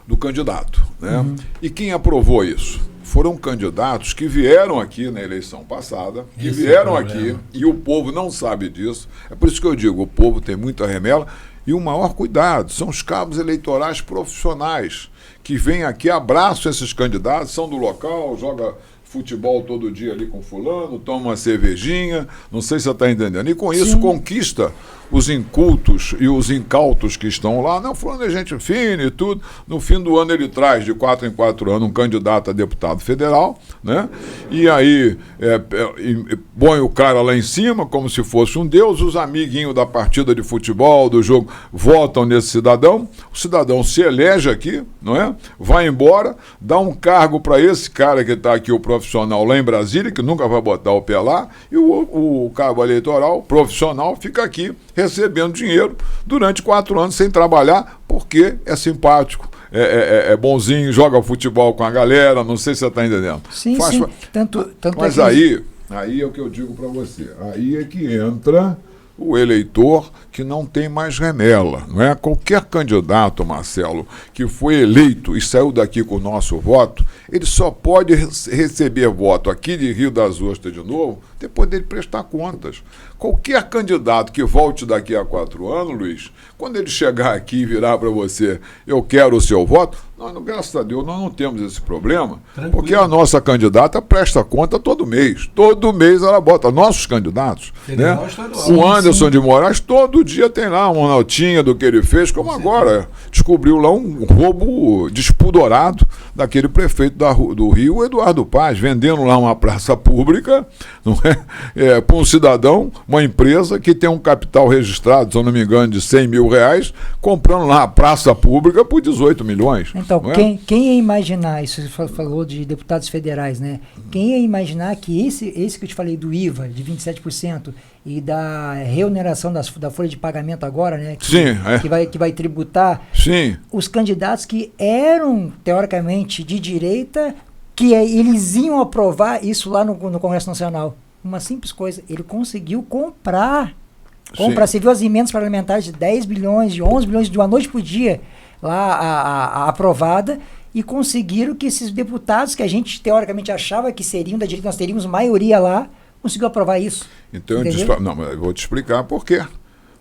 do candidato. Né? E quem aprovou isso? Foram candidatos que vieram aqui na eleição passada, que vieram aqui, e o povo não sabe disso. É por isso que eu digo, o povo tem muita remela, e o maior cuidado são os cabos eleitorais profissionais, que vêm aqui, abraçam esses candidatos, são do local, joga futebol todo dia ali com fulano, toma uma cervejinha, não sei se você está entendendo. E com isso conquista os incultos e os incautos que estão lá. Não, fulano é gente fina e tudo. No fim do ano ele traz de 4 em 4 anos um candidato a deputado federal, né? E aí põe o cara lá em cima como se fosse um deus. Os amiguinhos da partida de futebol, do jogo, votam nesse cidadão. O cidadão se elege aqui, não é? Vai embora, dá um cargo para esse cara que está aqui, o profissional lá em Brasília, que nunca vai botar o pé lá, e o cabo eleitoral profissional fica aqui recebendo dinheiro durante 4 anos sem trabalhar, porque é simpático, é bonzinho, joga futebol com a galera, não sei se você está entendendo. Sim. Mas aí é o que eu digo para você, aí é que entra o eleitor que não tem mais remela, não é? Qualquer candidato, Marcelo, que foi eleito e saiu daqui com o nosso voto, ele só pode receber voto aqui de Rio das Ostras de novo depois dele prestar contas. Qualquer candidato que volte daqui a 4 anos, Luiz, quando ele chegar aqui e virar para você, eu quero o seu voto, nós, graças a Deus, nós não temos esse problema, Tranquilo. porque a nossa candidata presta conta todo mês. Todo mês ela bota. Nossos candidatos, Federal, né? estadual. O Anderson de Moraes, todo dia tem lá uma notinha do que ele fez, como agora descobriu lá um roubo despudorado daquele prefeito do Rio, Eduardo Paz, vendendo lá uma praça pública, não é? Para um cidadão, uma empresa que tem um capital registrado, se eu não me engano, de R$100 mil, comprando lá a praça pública por 18 milhões. Então, não é? quem ia imaginar, isso você falou de deputados federais, né? Quem ia imaginar que esse que eu te falei do IVA, de 27%, e da reoneração da folha de pagamento agora, né? Sim, que vai tributar, sim. os candidatos que eram, teoricamente, de direita, que eles iam aprovar isso lá no Congresso Nacional. Uma simples coisa, ele conseguiu comprar. Você viu as emendas parlamentares de 10 bilhões, de 11 bilhões, de uma noite por dia, lá a aprovada, e conseguiram que esses deputados, que a gente teoricamente achava que seriam da direita, nós teríamos maioria lá, conseguiu aprovar isso. Então eu vou te explicar por quê.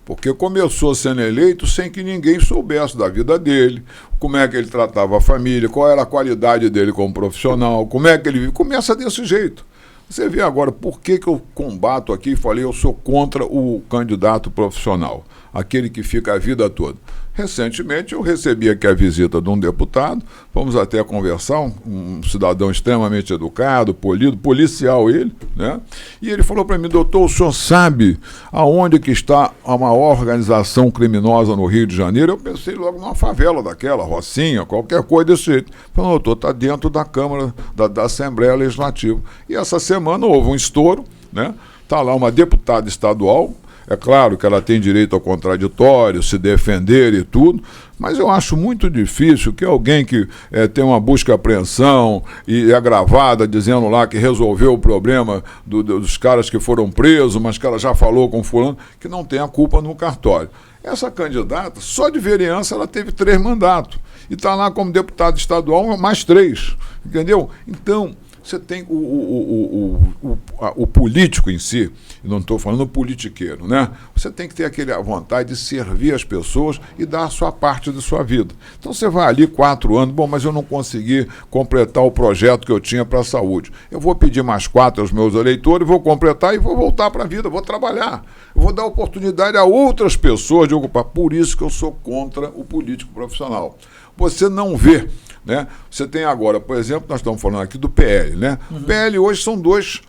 Porque começou sendo eleito sem que ninguém soubesse da vida dele, como é que ele tratava a família, qual era a qualidade dele como profissional, como é que ele vive. Começa desse jeito. Você vê agora por que eu combato aqui e falei, eu sou contra o candidato profissional, aquele que fica a vida toda. Recentemente eu recebi aqui a visita de um deputado, fomos até conversar, um cidadão extremamente educado, polido, policial ele, né? E ele falou para mim, doutor, o senhor sabe aonde que está a maior organização criminosa no Rio de Janeiro? Eu pensei logo numa favela daquela, Rocinha, qualquer coisa desse jeito. Falei, doutor, está dentro da Câmara, da Assembleia Legislativa. E essa semana houve um estouro, né? Está lá uma deputada estadual. É claro que ela tem direito ao contraditório, se defender e tudo, mas eu acho muito difícil que alguém que tem uma busca e apreensão e é gravada dizendo lá que resolveu o problema dos caras que foram presos, mas que ela já falou com fulano, que não tem a culpa no cartório. Essa candidata, só de vereança, ela teve 3 mandatos. E está lá como deputado estadual, mais 3. Entendeu? Então, você tem o político em si, não estou falando o politiqueiro, né? Você tem que ter a vontade de servir as pessoas e dar a sua parte de sua vida. Então você vai ali 4 anos, bom, mas eu não consegui completar o projeto que eu tinha para a saúde. Eu vou pedir mais 4 aos meus eleitores, vou completar e vou voltar para a vida, vou trabalhar. Eu vou dar oportunidade a outras pessoas de ocupar. Por isso que eu sou contra o político profissional. Você não vê, né? Você tem agora, por exemplo, nós estamos falando aqui do PL, né? O PL hoje são 2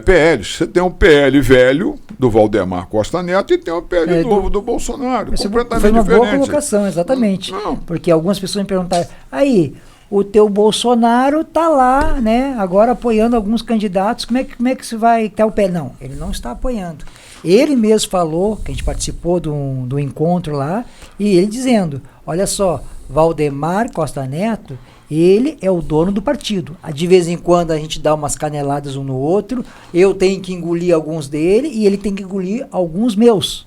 PLs. Você tem um PL velho do Valdemar Costa Neto e tem um PL novo do Bolsonaro. Completamente foi uma diferente. boa colocação, exatamente. Não. Porque algumas pessoas me perguntaram, aí, o teu Bolsonaro tá lá, né, agora apoiando alguns candidatos, como é que isso vai estar o PL? Não, ele não está apoiando. Ele mesmo falou, que a gente participou do encontro lá, e ele dizendo, olha só, Valdemar Costa Neto, ele é o dono do partido. De vez em quando a gente dá umas caneladas um no outro, eu tenho que engolir alguns dele e ele tem que engolir alguns meus.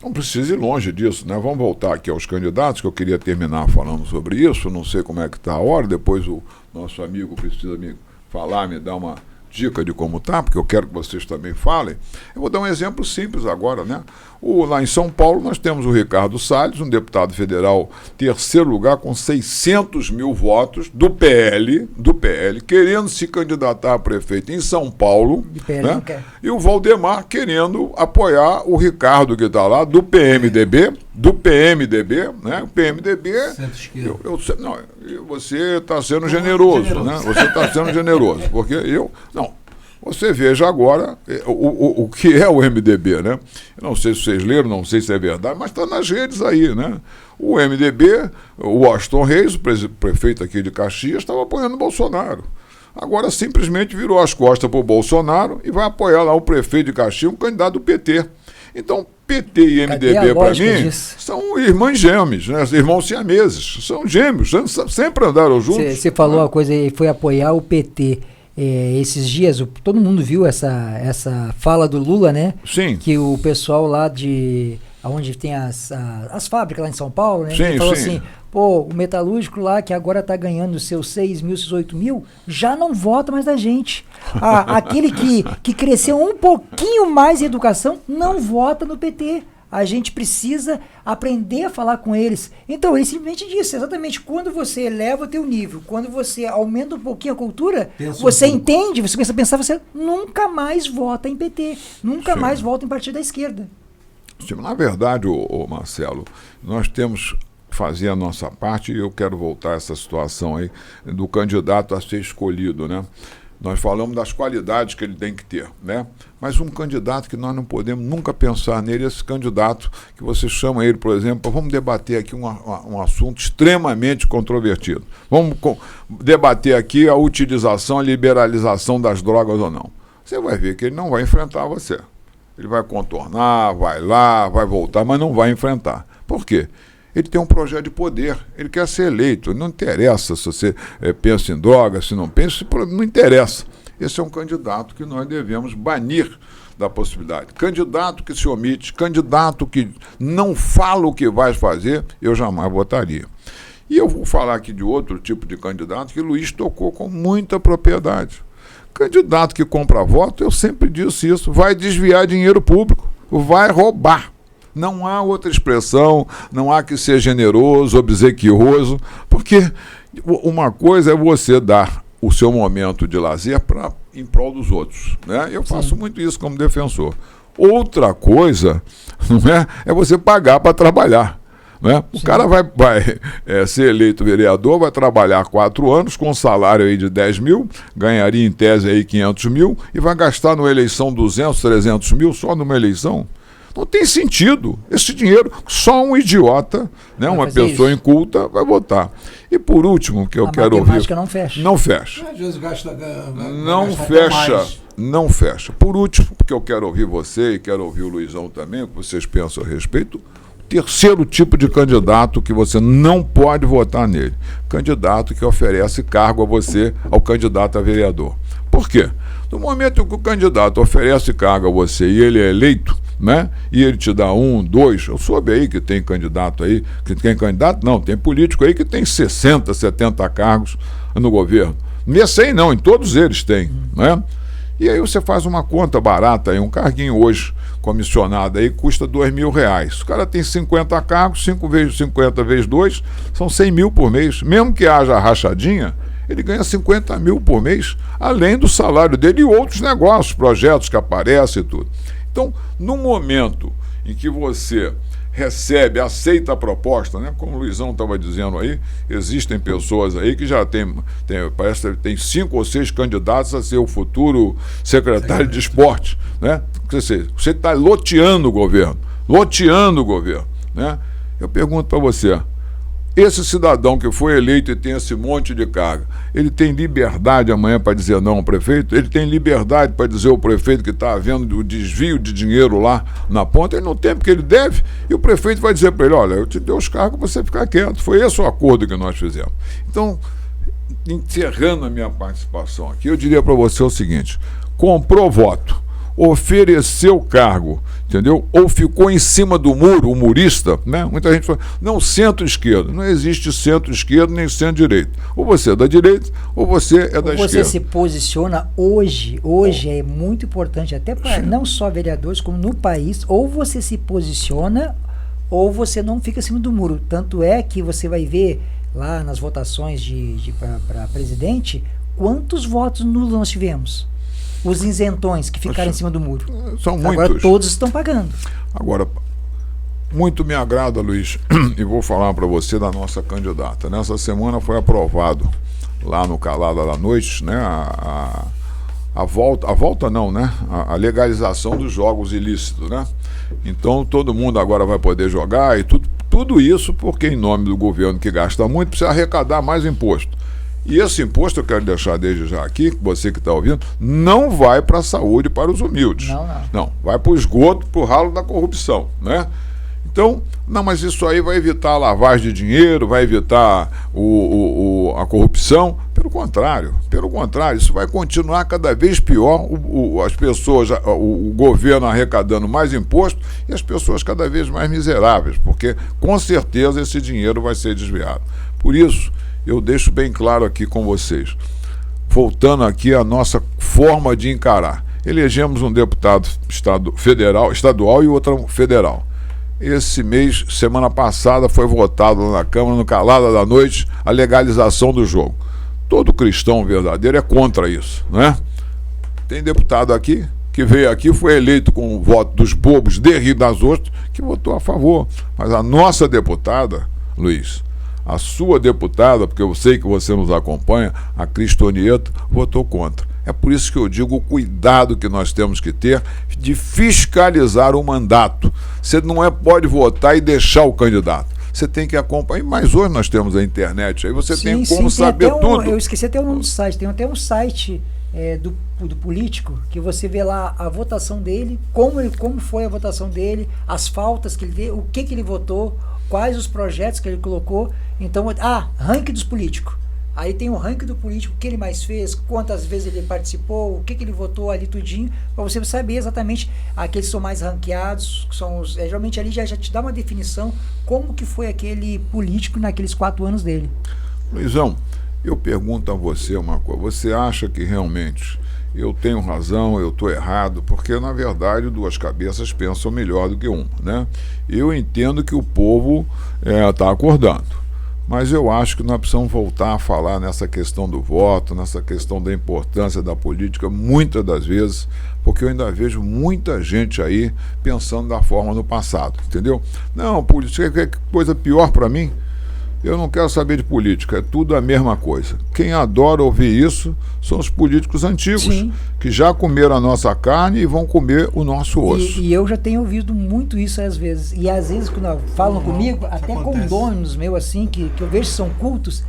Não precisa ir longe disso, né? Vamos voltar aqui aos candidatos, que eu queria terminar falando sobre isso, não sei como é que está a hora, depois o nosso amigo precisa me falar, me dar uma dica de como está, porque eu quero que vocês também falem. Eu vou dar um exemplo simples agora, né? Lá em São Paulo nós temos o Ricardo Salles, um deputado federal, 3º lugar com 600 mil votos do PL, querendo se candidatar a prefeito em São Paulo, né? E o Valdemar querendo apoiar o Ricardo que está lá, do PMDB, né? O PMDB, você está sendo generoso, né? Você está sendo generoso, porque você veja agora o que é o MDB, né? Eu não sei se vocês leram, não sei se é verdade, mas está nas redes aí, né? O MDB, o Washington Reis, o prefeito aqui de Caxias, estava apoiando o Bolsonaro. Agora simplesmente virou as costas para o Bolsonaro e vai apoiar lá o prefeito de Caxias, um candidato do PT. Então, PT e MDB, para mim, são irmãos gêmeos, né? Irmãos siameses, são gêmeos, sempre andaram juntos. Você falou uma coisa e foi apoiar o PT. Esses dias, todo mundo viu essa fala do Lula, né? Sim. Que o pessoal lá onde tem as fábricas lá em São Paulo, né? Sim, Ele falou sim. assim, pô, o metalúrgico lá, que agora está ganhando seus 6 mil, seus 8 mil, já não vota mais da gente. Aquele que cresceu um pouquinho mais em educação, não vota no PT. A gente precisa aprender a falar com eles. Então, ele simplesmente disse, exatamente, quando você eleva o teu nível, quando você aumenta um pouquinho a cultura, você entende, você começa a pensar, você nunca mais vota em PT, nunca Sim. mais vota em partido da esquerda. Na verdade, ô Marcelo, nós temos que fazer a nossa parte, e eu quero voltar a essa situação aí do candidato a ser escolhido, né? Nós falamos das qualidades que ele tem que ter, né? Mas um candidato que nós não podemos nunca pensar nele, esse candidato que você chama ele, por exemplo, vamos debater aqui um assunto extremamente controvertido. Vamos debater aqui a utilização, a liberalização das drogas ou não. Você vai ver que ele não vai enfrentar você. Ele vai contornar, vai lá, vai voltar, mas não vai enfrentar. Por quê? Ele tem um projeto de poder, ele quer ser eleito, não interessa se você pensa em drogas, se não pensa, não interessa. Esse é um candidato que nós devemos banir da possibilidade. Candidato que se omite, candidato que não fala o que vai fazer, eu jamais votaria. E eu vou falar aqui de outro tipo de candidato que o Luiz tocou com muita propriedade. Candidato que compra voto, eu sempre disse isso, vai desviar dinheiro público, vai roubar. Não há outra expressão, não há que ser generoso, obsequioso, porque uma coisa é você dar o seu momento de lazer em prol dos outros, né? Eu faço muito isso como defensor. Outra coisa, não é você pagar para trabalhar. Né? O cara vai ser eleito vereador, vai trabalhar 4 anos com um salário aí de 10 mil, ganharia em tese aí 500 mil e vai gastar numa eleição 200, 300 mil só numa eleição. Não tem sentido. Esse dinheiro, só um idiota, né, uma pessoa inculta, vai votar. E por último, que eu quero ouvir... A não fecha. Não fecha. Às vezes gasta... Não fecha. Não fecha. Por último, porque eu quero ouvir você e quero ouvir o Luizão também, o que vocês pensam a respeito. Terceiro tipo de candidato que você não pode votar nele. Candidato que oferece cargo a você, ao candidato a vereador. Por quê? No momento que o candidato oferece cargo a você e ele é eleito, né? E ele te dá 1, 2, eu soube aí que tem candidato aí, que tem candidato, não, tem político aí que tem 60, 70 cargos no governo. Nesse aí não, em todos eles tem, né? E aí você faz uma conta barata aí, um carguinho hoje comissionado aí custa R$2.000. O cara tem 50 cargos, 50 vezes 2, são 100 mil por mês. Mesmo que haja rachadinha, ele ganha 50 mil por mês, além do salário dele e outros negócios, projetos que aparecem e tudo. Então, no momento em que você recebe, aceita a proposta, né? Como o Luizão estava dizendo aí, existem pessoas aí que já parece que tem 5 ou 6 candidatos a ser o futuro secretário de esporte, né? Você está loteando o governo, né? Eu pergunto para você, esse cidadão que foi eleito e tem esse monte de carga, ele tem liberdade amanhã para dizer não ao prefeito? Ele tem liberdade para dizer ao prefeito que está havendo o desvio de dinheiro lá na ponta? Ele não tem porque ele deve, e o prefeito vai dizer para ele, olha, eu te dei os cargos para você ficar quieto. Foi esse o acordo que nós fizemos. Então, encerrando a minha participação aqui, eu diria para você o seguinte, comprou voto, ofereceu cargo, entendeu? Ou ficou em cima do muro, o murista, né? Muita gente fala, não, centro-esquerda. Não existe centro-esquerda nem centro-direita. Ou você é da direita, ou você é da esquerda. Você se posiciona hoje é muito importante, até para não só vereadores, como no país, ou você se posiciona, ou você não fica em cima do muro. Tanto é que você vai ver lá nas votações para presidente, quantos votos nulos nós tivemos. Os isentões que ficaram em cima do muro. São muitos. Agora todos estão pagando. Agora, muito me agrada, Luiz, e vou falar para você da nossa candidata. Nessa semana foi aprovado lá no Calada da Noite, né, a volta não, né, a legalização dos jogos ilícitos, né? Então todo mundo agora vai poder jogar e tudo isso porque em nome do governo que gasta muito precisa arrecadar mais imposto. E esse imposto, eu quero deixar desde já aqui, você que está ouvindo, não vai para a saúde, para os humildes. Não, vai para o esgoto, para o ralo da corrupção, né? Então, não, mas isso aí vai evitar a lavagem de dinheiro, vai evitar a corrupção. Pelo contrário, isso vai continuar cada vez pior, as pessoas, o governo arrecadando mais imposto e as pessoas cada vez mais miseráveis, porque com certeza esse dinheiro vai ser desviado. Por isso, eu deixo bem claro aqui com vocês, voltando aqui à nossa forma de encarar. Elegemos um deputado estadual e outro federal. Esse mês, semana passada, foi votado na Câmara, no calada da noite, a legalização do jogo. Todo cristão verdadeiro é contra isso, né? Tem deputado aqui que veio aqui, foi eleito com o voto dos bobos de Rio das Ostras, que votou a favor. Mas a nossa deputada, Luiz, a sua deputada, porque eu sei que você nos acompanha, a Cristonieto, votou contra. É por isso que eu digo o cuidado que nós temos que ter de fiscalizar o mandato. Você não pode votar e deixar o candidato. Você tem que acompanhar. Mas hoje nós temos a internet, aí você tem como saber tudo. Eu esqueci até o nome do site. Tem até um site do político que você vê lá a votação dele, como foi a votação dele, as faltas que ele deu, o que ele votou, quais os projetos que ele colocou. Então, ranking dos políticos. Aí tem o ranking do político, o que ele mais fez, quantas vezes ele participou, o que ele votou ali tudinho, para você saber exatamente aqueles que são mais ranqueados, que são geralmente ali já te dá uma definição como que foi aquele político naqueles 4 anos dele. Luizão, eu pergunto a você uma coisa, você acha que realmente eu tenho razão, eu estou errado? Porque na verdade 2 cabeças pensam melhor do que uma, né? Eu entendo que o povo está acordando. Mas eu acho que nós precisamos voltar a falar nessa questão do voto, nessa questão da importância da política, muitas das vezes, porque eu ainda vejo muita gente aí pensando da forma do passado, entendeu? Não, política é coisa pior para mim. Eu não quero saber de política, é tudo a mesma coisa. Quem adora ouvir isso são os políticos antigos, sim, que já comeram a nossa carne e vão comer o nosso osso. E eu já tenho ouvido muito isso às vezes. E às vezes, quando falam comigo, até condôminos meus assim, que eu vejo que são cultos,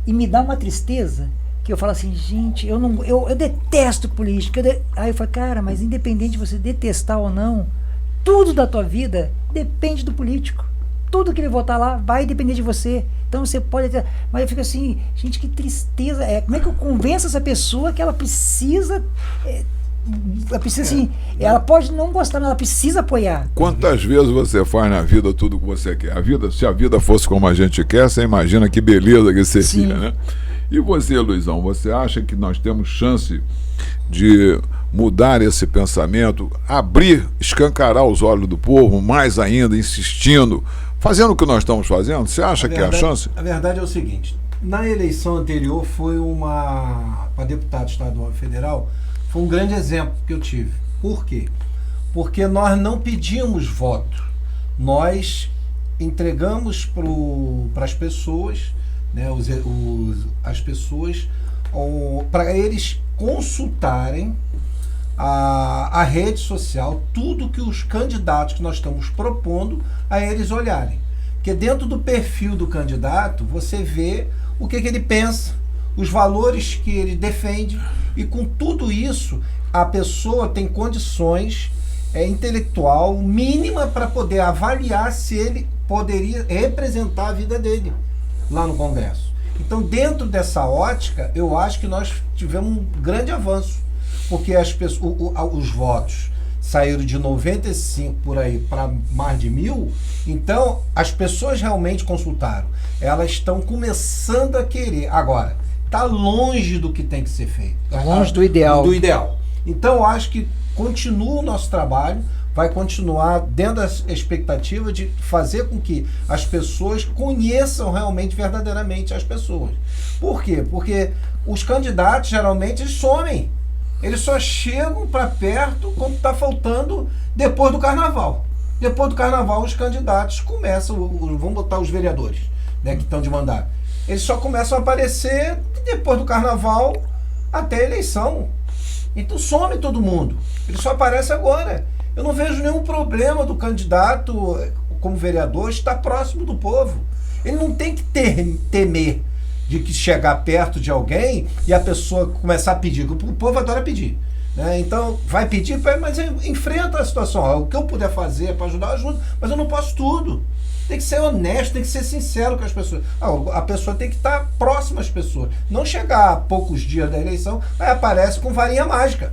e me dá uma tristeza, que eu falo assim, gente, eu detesto política. Aí eu falo, cara, mas independente de você detestar ou não, tudo da tua vida depende do político. Tudo que ele votar lá vai depender de você. Então você pode ter... Mas eu fico assim, gente, que tristeza. Como é que eu convenço essa pessoa que ela precisa... ela precisa assim... Ela pode não gostar, mas ela precisa apoiar. Quantas vezes você faz na vida tudo o que você quer? Se a vida fosse como a gente quer, você imagina que beleza que seria, né? E você, Luizão, você acha que nós temos chance de mudar esse pensamento, escancarar os olhos do povo, mais ainda, insistindo, fazendo o que nós estamos fazendo? Você acha que é a chance? A verdade é o seguinte, na eleição anterior foi para deputado estadual e federal, foi um grande exemplo que eu tive. Por quê? Porque nós não pedimos voto, nós entregamos para as pessoas, né, as pessoas, para eles consultarem a rede social, tudo que os candidatos que nós estamos propondo a eles olharem. Porque dentro do perfil do candidato, você vê o que ele pensa, os valores que ele defende, e com tudo isso, a pessoa tem condições intelectual mínima para poder avaliar se ele poderia representar a vida dele lá no Congresso. Então, dentro dessa ótica, eu acho que nós tivemos um grande avanço, porque os votos saíram de 95 por aí para mais de 1.000, então as pessoas realmente consultaram. Elas estão começando a querer. Agora, está longe do que tem que ser feito. Está longe do ideal. Do ideal. Então, eu acho que continua o nosso trabalho, vai continuar dentro da expectativa de fazer com que as pessoas conheçam realmente, verdadeiramente as pessoas. Por quê? Porque os candidatos, geralmente, eles somem. Eles só chegam para perto quando está faltando depois do carnaval. Depois do carnaval, os candidatos começam, vamos botar os vereadores, né, que estão de mandato. Eles só começam a aparecer depois do carnaval até a eleição. Então some todo mundo. Ele só aparece agora. Eu não vejo nenhum problema do candidato como vereador estar próximo do povo. Ele não tem que temer de que chegar perto de alguém e a pessoa começar a pedir. O povo adora pedir, né? Então vai pedir, mas enfrenta a situação. O que eu puder fazer para ajudar, eu ajudo. Mas eu não posso tudo. tem que ser honesto, tem que ser sincero com as pessoas. A pessoa tem que estar próxima às pessoas. Não chegar a poucos dias da eleição, aí aparece com varinha mágica.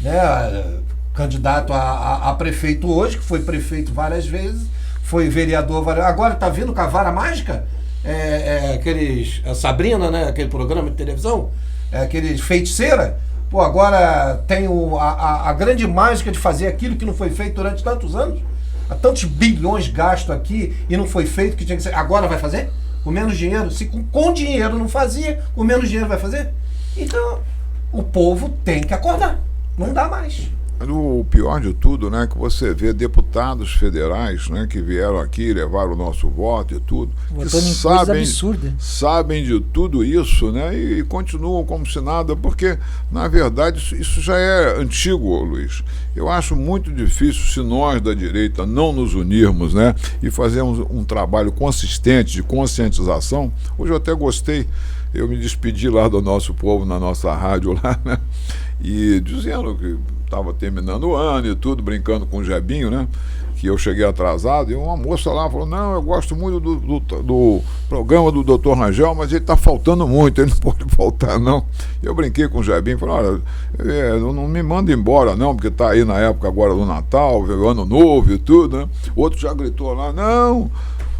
Né? Candidato a prefeito hoje, que foi prefeito várias vezes, foi vereador várias vezes. Agora está vindo com a vara mágica? A Sabrina, né? Aquele programa de televisão, aquele feiticeira. Pô, agora tem a grande mágica de fazer aquilo que não foi feito durante tantos anos. Há tantos bilhões gastos aqui e não foi feito que tinha que ser. Agora vai fazer? Com menos dinheiro? Se com dinheiro não fazia, com menos dinheiro vai fazer? Então, o povo tem que acordar. Não dá mais. O pior de tudo, né, que você vê deputados federais, né, que vieram aqui, levaram o nosso voto e tudo, votando que em coisa absurda. sabem de tudo isso, né, e continuam como se nada, porque, na verdade, isso já é antigo, Luiz. Eu acho muito difícil, se nós da direita não nos unirmos, né, e fazermos um trabalho consistente de conscientização. Hoje eu até gostei, eu me despedi lá do nosso povo, na nossa rádio lá, né, e dizendo que estava terminando o ano e tudo, brincando com o Jebinho, né? Que eu cheguei atrasado, e uma moça lá falou, não, eu gosto muito do programa do Dr. Rangel, mas ele está faltando muito, ele não pode faltar, não. Eu brinquei com o Jebinho, falei, olha, não me manda embora, não, porque está aí na época agora do Natal, o Ano Novo e tudo, né? Outro já gritou lá, não,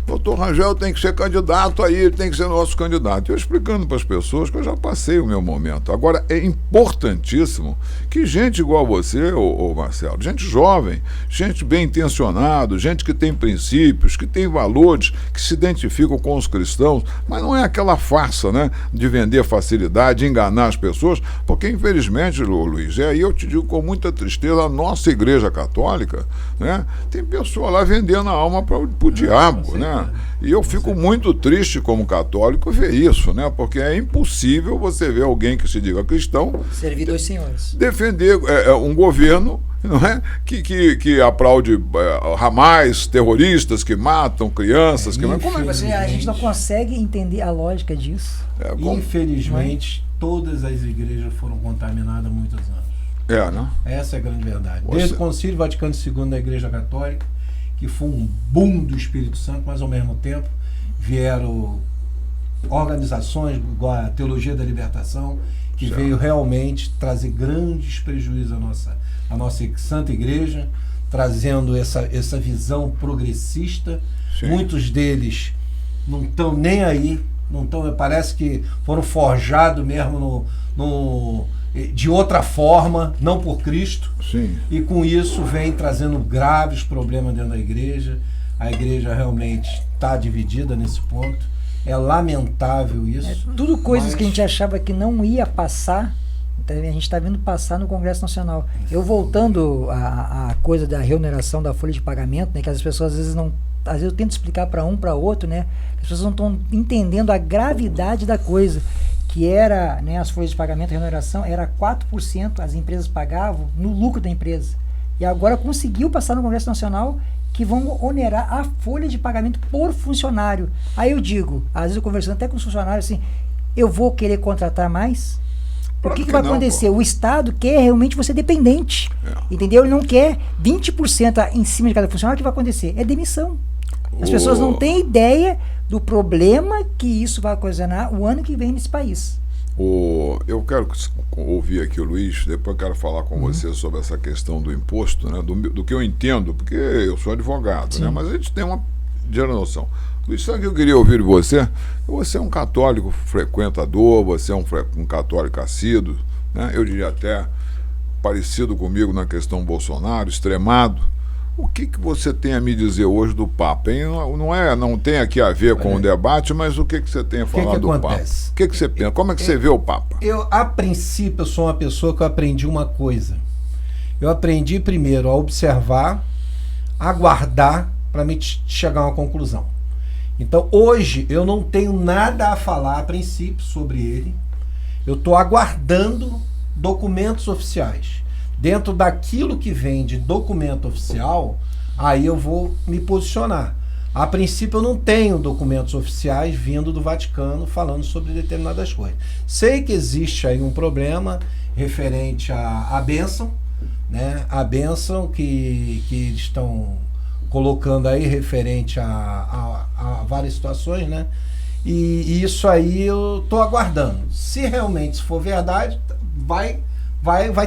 doutor Rangel tem que ser candidato aí, ele tem que ser nosso candidato. Eu explicando para as pessoas que eu já passei o meu momento. Agora, é importantíssimo que gente igual a você, ô Marcelo, gente jovem, gente bem intencionada, gente que tem princípios, que tem valores, que se identificam com os cristãos, mas não é aquela farsa, né, de vender facilidade, enganar as pessoas, porque infelizmente, Luiz, aí eu te digo com muita tristeza, a nossa igreja católica, né, tem pessoa lá vendendo a alma para o diabo, né? E eu fico muito triste como católico ver isso, né? Porque é impossível você ver alguém que se diga cristão servir dois senhores, defender um governo, não é? que aplaude ramais terroristas que matam crianças. A gente não consegue entender a lógica disso. Infelizmente, todas as igrejas foram contaminadas há muitos anos. Né? Essa é a grande verdade. Desde o Concílio Vaticano II da Igreja Católica, que foi um boom do Espírito Santo, mas ao mesmo tempo vieram organizações igual a Teologia da Libertação, que veio realmente trazer grandes prejuízos à nossa Santa Igreja, trazendo essa visão progressista. Sim. Muitos deles não estão nem aí, parece que foram forjados mesmo de outra forma, não por Cristo. Sim. E com isso vem trazendo graves problemas dentro da igreja. A igreja realmente está dividida nesse ponto. É lamentável isso. Tudo coisas que a gente achava que não ia passar, a gente está vendo passar no Congresso Nacional. Eu voltando à coisa da remuneração da folha de pagamento, né, que as pessoas às vezes não... Às vezes eu tento explicar para um, para outro, né? As pessoas não estão entendendo a gravidade da coisa. Que era, né, as folhas de pagamento, a remuneração, era 4% as empresas pagavam no lucro da empresa. E agora conseguiu passar no Congresso Nacional que vão onerar a folha de pagamento por funcionário. Aí eu digo, às vezes eu conversando até com os funcionários assim, eu vou querer contratar mais? O que vai acontecer? O Estado quer realmente você dependente. Entendeu? Ele não quer 20% em cima de cada funcionário. O que vai acontecer? É demissão. As pessoas não têm ideia do problema que isso vai ocasionar o ano que vem nesse país. Eu quero ouvir aqui o Luiz, depois quero falar com você sobre essa questão do imposto, né, do que eu entendo, porque eu sou advogado, né, mas a gente tem uma ligeira noção. Luiz, sabe o que eu queria ouvir de você? Você é um católico frequentador, você é um católico assíduo, né, eu diria até parecido comigo na questão Bolsonaro, extremado. O que você tem a me dizer hoje do Papa? Hein? Não tem aqui a ver com o debate, mas o que você tem a falar do Papa? O que você pensa? Como é que você vê o Papa? A princípio, eu sou uma pessoa que eu aprendi uma coisa. Eu aprendi primeiro a observar, aguardar, para me chegar a uma conclusão. Então, hoje, eu não tenho nada a falar, a princípio, sobre ele. Eu estou aguardando documentos oficiais. Dentro daquilo que vem de documento oficial, aí eu vou me posicionar. A princípio eu não tenho documentos oficiais vindo do Vaticano falando sobre determinadas coisas. Sei que existe aí um problema referente à bênção, né? A bênção que eles estão colocando aí referente a várias situações, né? E isso aí eu tô aguardando. Se realmente for verdade, vai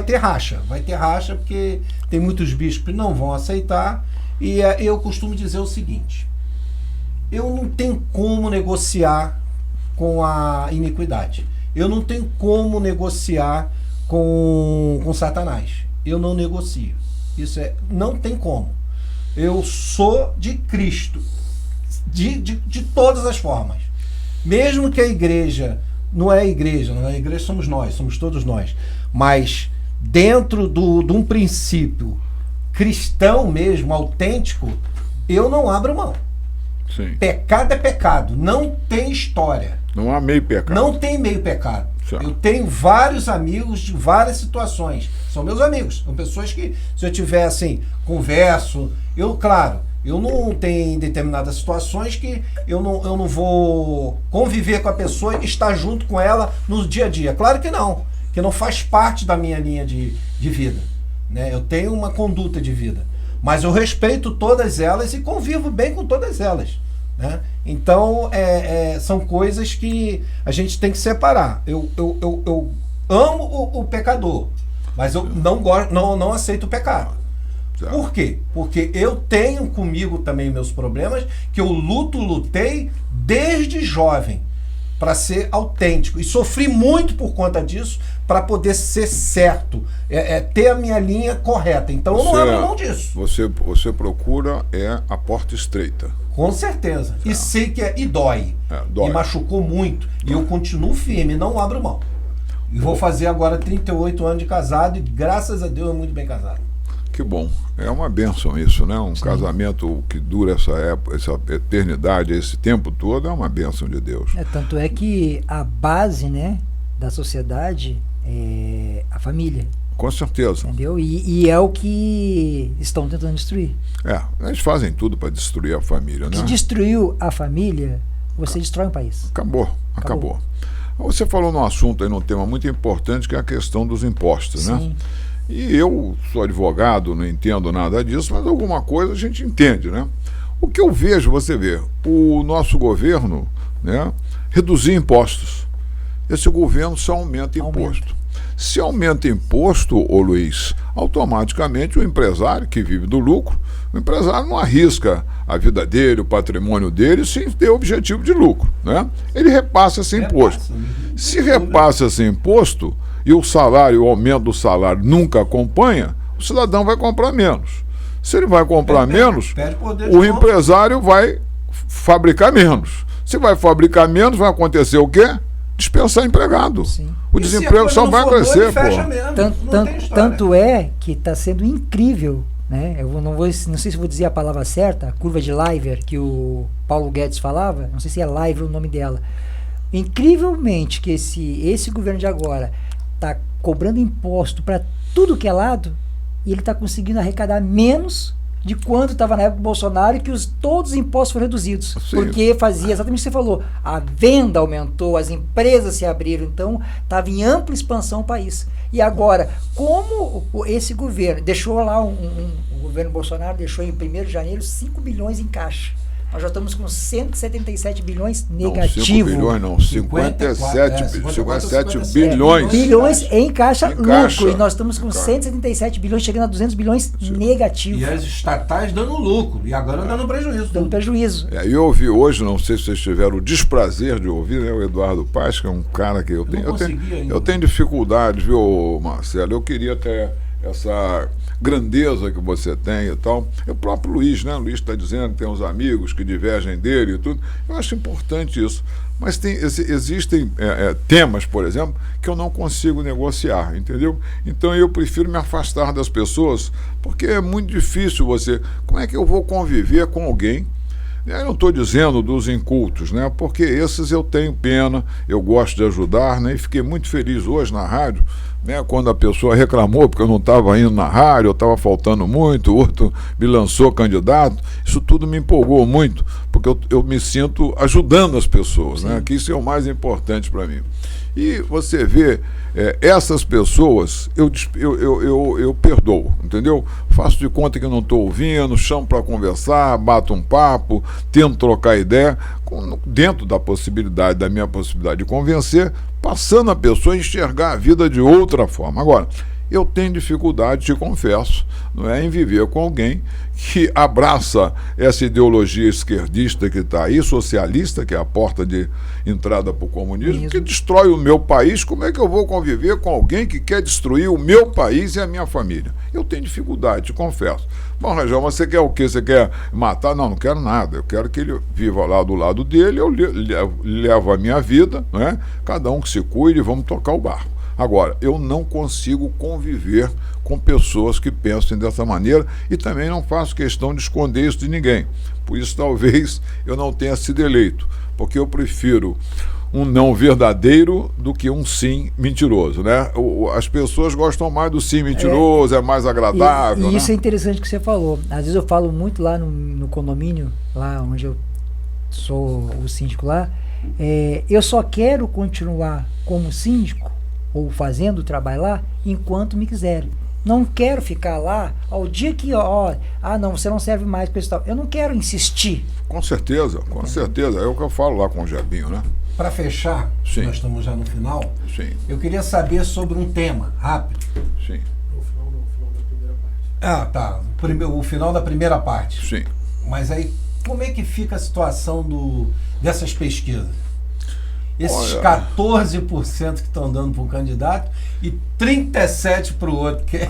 ter racha. Vai ter racha porque tem muitos bispos que não vão aceitar. E eu costumo dizer o seguinte: eu não tenho como negociar com a iniquidade. Eu não tenho como negociar com Satanás. Eu não negocio. Não tem como. Eu sou de Cristo. De todas as formas. Mesmo que a igreja não é a igreja somos nós, somos todos nós. Mas dentro de um princípio cristão mesmo, autêntico, eu não abro mão. Sim. Pecado é pecado, não tem história. Não há meio pecado. Não tem meio pecado. Certo. Eu tenho vários amigos de várias situações. São meus amigos. São pessoas que, se eu tiver assim, converso, eu não tenho determinadas situações que eu não vou conviver com a pessoa e estar junto com ela no dia a dia. Claro que não faz parte da minha linha de vida. Né? Eu tenho uma conduta de vida. Mas eu respeito todas elas e convivo bem com todas elas. Né? Então, são coisas que a gente tem que separar. Eu amo o pecador, mas eu não aceito o pecado. Por quê? Porque eu tenho comigo também meus problemas, que eu lutei desde jovem para ser autêntico. E sofri muito por conta disso para poder ser certo, ter a minha linha correta. Então eu não abro mão disso. Você procura a porta estreita. Com certeza. E sei que dói. Dói. E machucou muito. E eu continuo firme, não abro mão. E vou fazer agora 38 anos de casado e graças a Deus é muito bem casado. Que bom. É uma bênção isso, né? Um casamento que dura essa eternidade, esse tempo todo, é uma bênção de Deus. Tanto é que a base, né, da sociedade é a família. Com certeza. Entendeu? E é o que estão tentando destruir. Eles fazem tudo para destruir a família, né? Se destruiu a família, você destrói um país. Acabou. Você falou num assunto aí, num tema muito importante, que é a questão dos impostos, Sim. né? E eu sou advogado, não entendo nada disso, mas alguma coisa a gente entende, né? O que eu vejo, você vê, o nosso governo, né, reduzir impostos. Esse governo só aumenta imposto. Se aumenta imposto, ô Luiz, automaticamente o empresário que vive do lucro, o empresário não arrisca a vida dele, o patrimônio dele, sem ter objetivo de lucro, né? Ele repassa esse imposto. Se repassa esse imposto e o aumento do salário nunca acompanha, o cidadão vai comprar menos. Se ele vai comprar menos, o empresário vai fabricar menos. Se vai fabricar menos, vai acontecer o quê? Dispensar empregado. Sim. O desemprego só vai crescer, Tanto é que está sendo incrível, né? Eu não sei se vou dizer a palavra certa, a curva de Leiber, que o Paulo Guedes falava, não sei se é Leiber o nome dela. Incrivelmente que esse governo de agora está cobrando imposto para tudo que é lado e ele está conseguindo arrecadar menos de quanto estava na época do Bolsonaro, que todos os impostos foram reduzidos. Sim. Porque fazia exatamente o que você falou. A venda aumentou, as empresas se abriram, então estava em ampla expansão o país. E agora, como esse governo deixou lá, o governo Bolsonaro deixou em 1º de janeiro 5 bilhões em caixa. Nós já estamos com 177 bilhões negativo. 5 bilhões não, 57 bilhões. Bilhões em caixa lucro. E nós estamos com 177 bilhões, chegando a 200 bilhões negativo. E as estatais dando lucro, e agora dando prejuízo. Dando prejuízo. Eu ouvi hoje, não sei se vocês tiveram o desprazer de ouvir, né, o Eduardo Paes, que é um cara que eu tenho dificuldade, viu, Marcelo? Eu queria ter essa grandeza que você tem e tal. O próprio Luiz, né? O Luiz está dizendo que tem uns amigos que divergem dele e tudo. Eu acho importante isso. Mas existem temas, por exemplo, que eu não consigo negociar, entendeu? Então eu prefiro me afastar das pessoas, porque é muito difícil Como é que eu vou conviver com alguém? Eu não estou dizendo dos incultos, né? Porque esses eu tenho pena, eu gosto de ajudar, né? E fiquei muito feliz hoje na rádio, né, quando a pessoa reclamou porque eu não estava indo na rádio, eu estava faltando muito, o outro me lançou candidato. Isso tudo me empolgou muito, porque eu me sinto ajudando as pessoas, né, que isso é o mais importante para mim. E você vê, essas pessoas eu perdoo, entendeu? faço de conta que não estou ouvindo, chamo para conversar, bato um papo, tento trocar ideia, dentro da possibilidade, da minha possibilidade de convencer, passando a pessoa a enxergar a vida de outra forma. Agora, eu tenho dificuldade, te confesso, não é, em viver com alguém que abraça essa ideologia esquerdista que está aí, socialista, que é a porta de entrada para o comunismo, que destrói o meu país. Como é que eu vou conviver com alguém que quer destruir o meu país e a minha família? Eu tenho dificuldade, te confesso. Bom, Rangel, mas você quer o quê? Você quer matar? Não, não quero nada. Eu quero que ele viva lá do lado dele, eu levo a minha vida, não é? Cada um que se cuide e vamos tocar o barco. Agora, eu não consigo conviver com pessoas que pensem dessa maneira e também não faço questão de esconder isso de ninguém. Por isso, talvez, eu não tenha sido eleito, porque eu prefiro um não verdadeiro do que um sim mentiroso, né? As pessoas gostam mais do sim mentiroso, é mais agradável. E né? isso é interessante que você falou. Às vezes eu falo muito lá no condomínio, lá onde eu sou o síndico lá, eu só quero continuar como síndico ou fazendo o trabalho lá, enquanto me quiserem. Não quero ficar lá ao dia que, não, você não serve mais para isso tal. Eu não quero insistir. Com certeza, com certeza. É o que eu falo lá com o Jebinho, né? Para fechar, Sim. Nós estamos já no final, Sim. Eu queria saber sobre um tema, rápido. Sim. O final da primeira parte. Ah, tá. O final da primeira parte. Sim. Mas aí, como é que fica a situação dessas pesquisas? Esses 14% que estão dando para um candidato e 37% para o outro. Que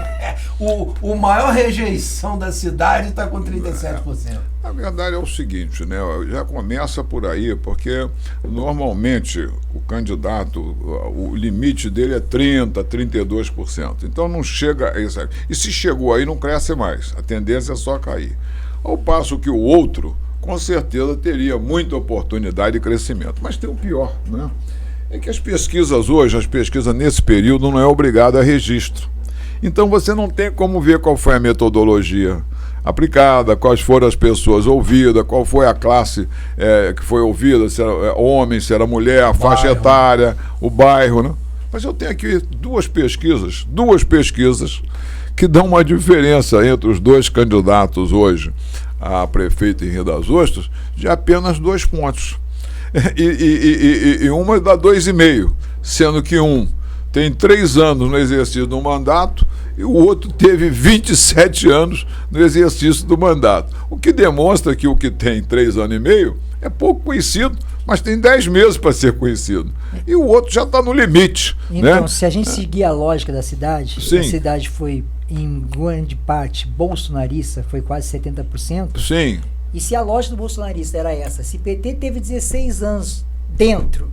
o maior rejeição da cidade está com 37%. A verdade é o seguinte, né? Já começa por aí, porque normalmente o candidato, o limite dele é 30%, 32%. Então não chega a isso. E se chegou aí, não cresce mais. A tendência é só cair. Ao passo que o outro, com certeza, teria muita oportunidade de crescimento. Mas tem o pior, né? É que as pesquisas hoje, nesse período, não é obrigado a registro. Então você não tem como ver qual foi a metodologia aplicada, quais foram as pessoas ouvidas, qual foi a classe que foi ouvida, se era homem, se era mulher, a faixa etária, o bairro, né? Mas eu tenho aqui duas pesquisas que dão uma diferença entre os dois candidatos hoje a prefeito em Rio das Ostras de apenas 2 pontos. E uma dá 2,5, sendo que um tem 3 anos no exercício do mandato e o outro teve 27 anos no exercício do mandato. O que demonstra que o que tem 3 anos e meio é pouco conhecido, mas tem 10 meses para ser conhecido. E o outro já está no limite. Então, né? se a gente seguir a lógica da cidade, Sim. A cidade foi, em grande parte, bolsonarista, foi quase 70%. Sim. E se a lógica do bolsonarista era essa, se PT teve 16 anos dentro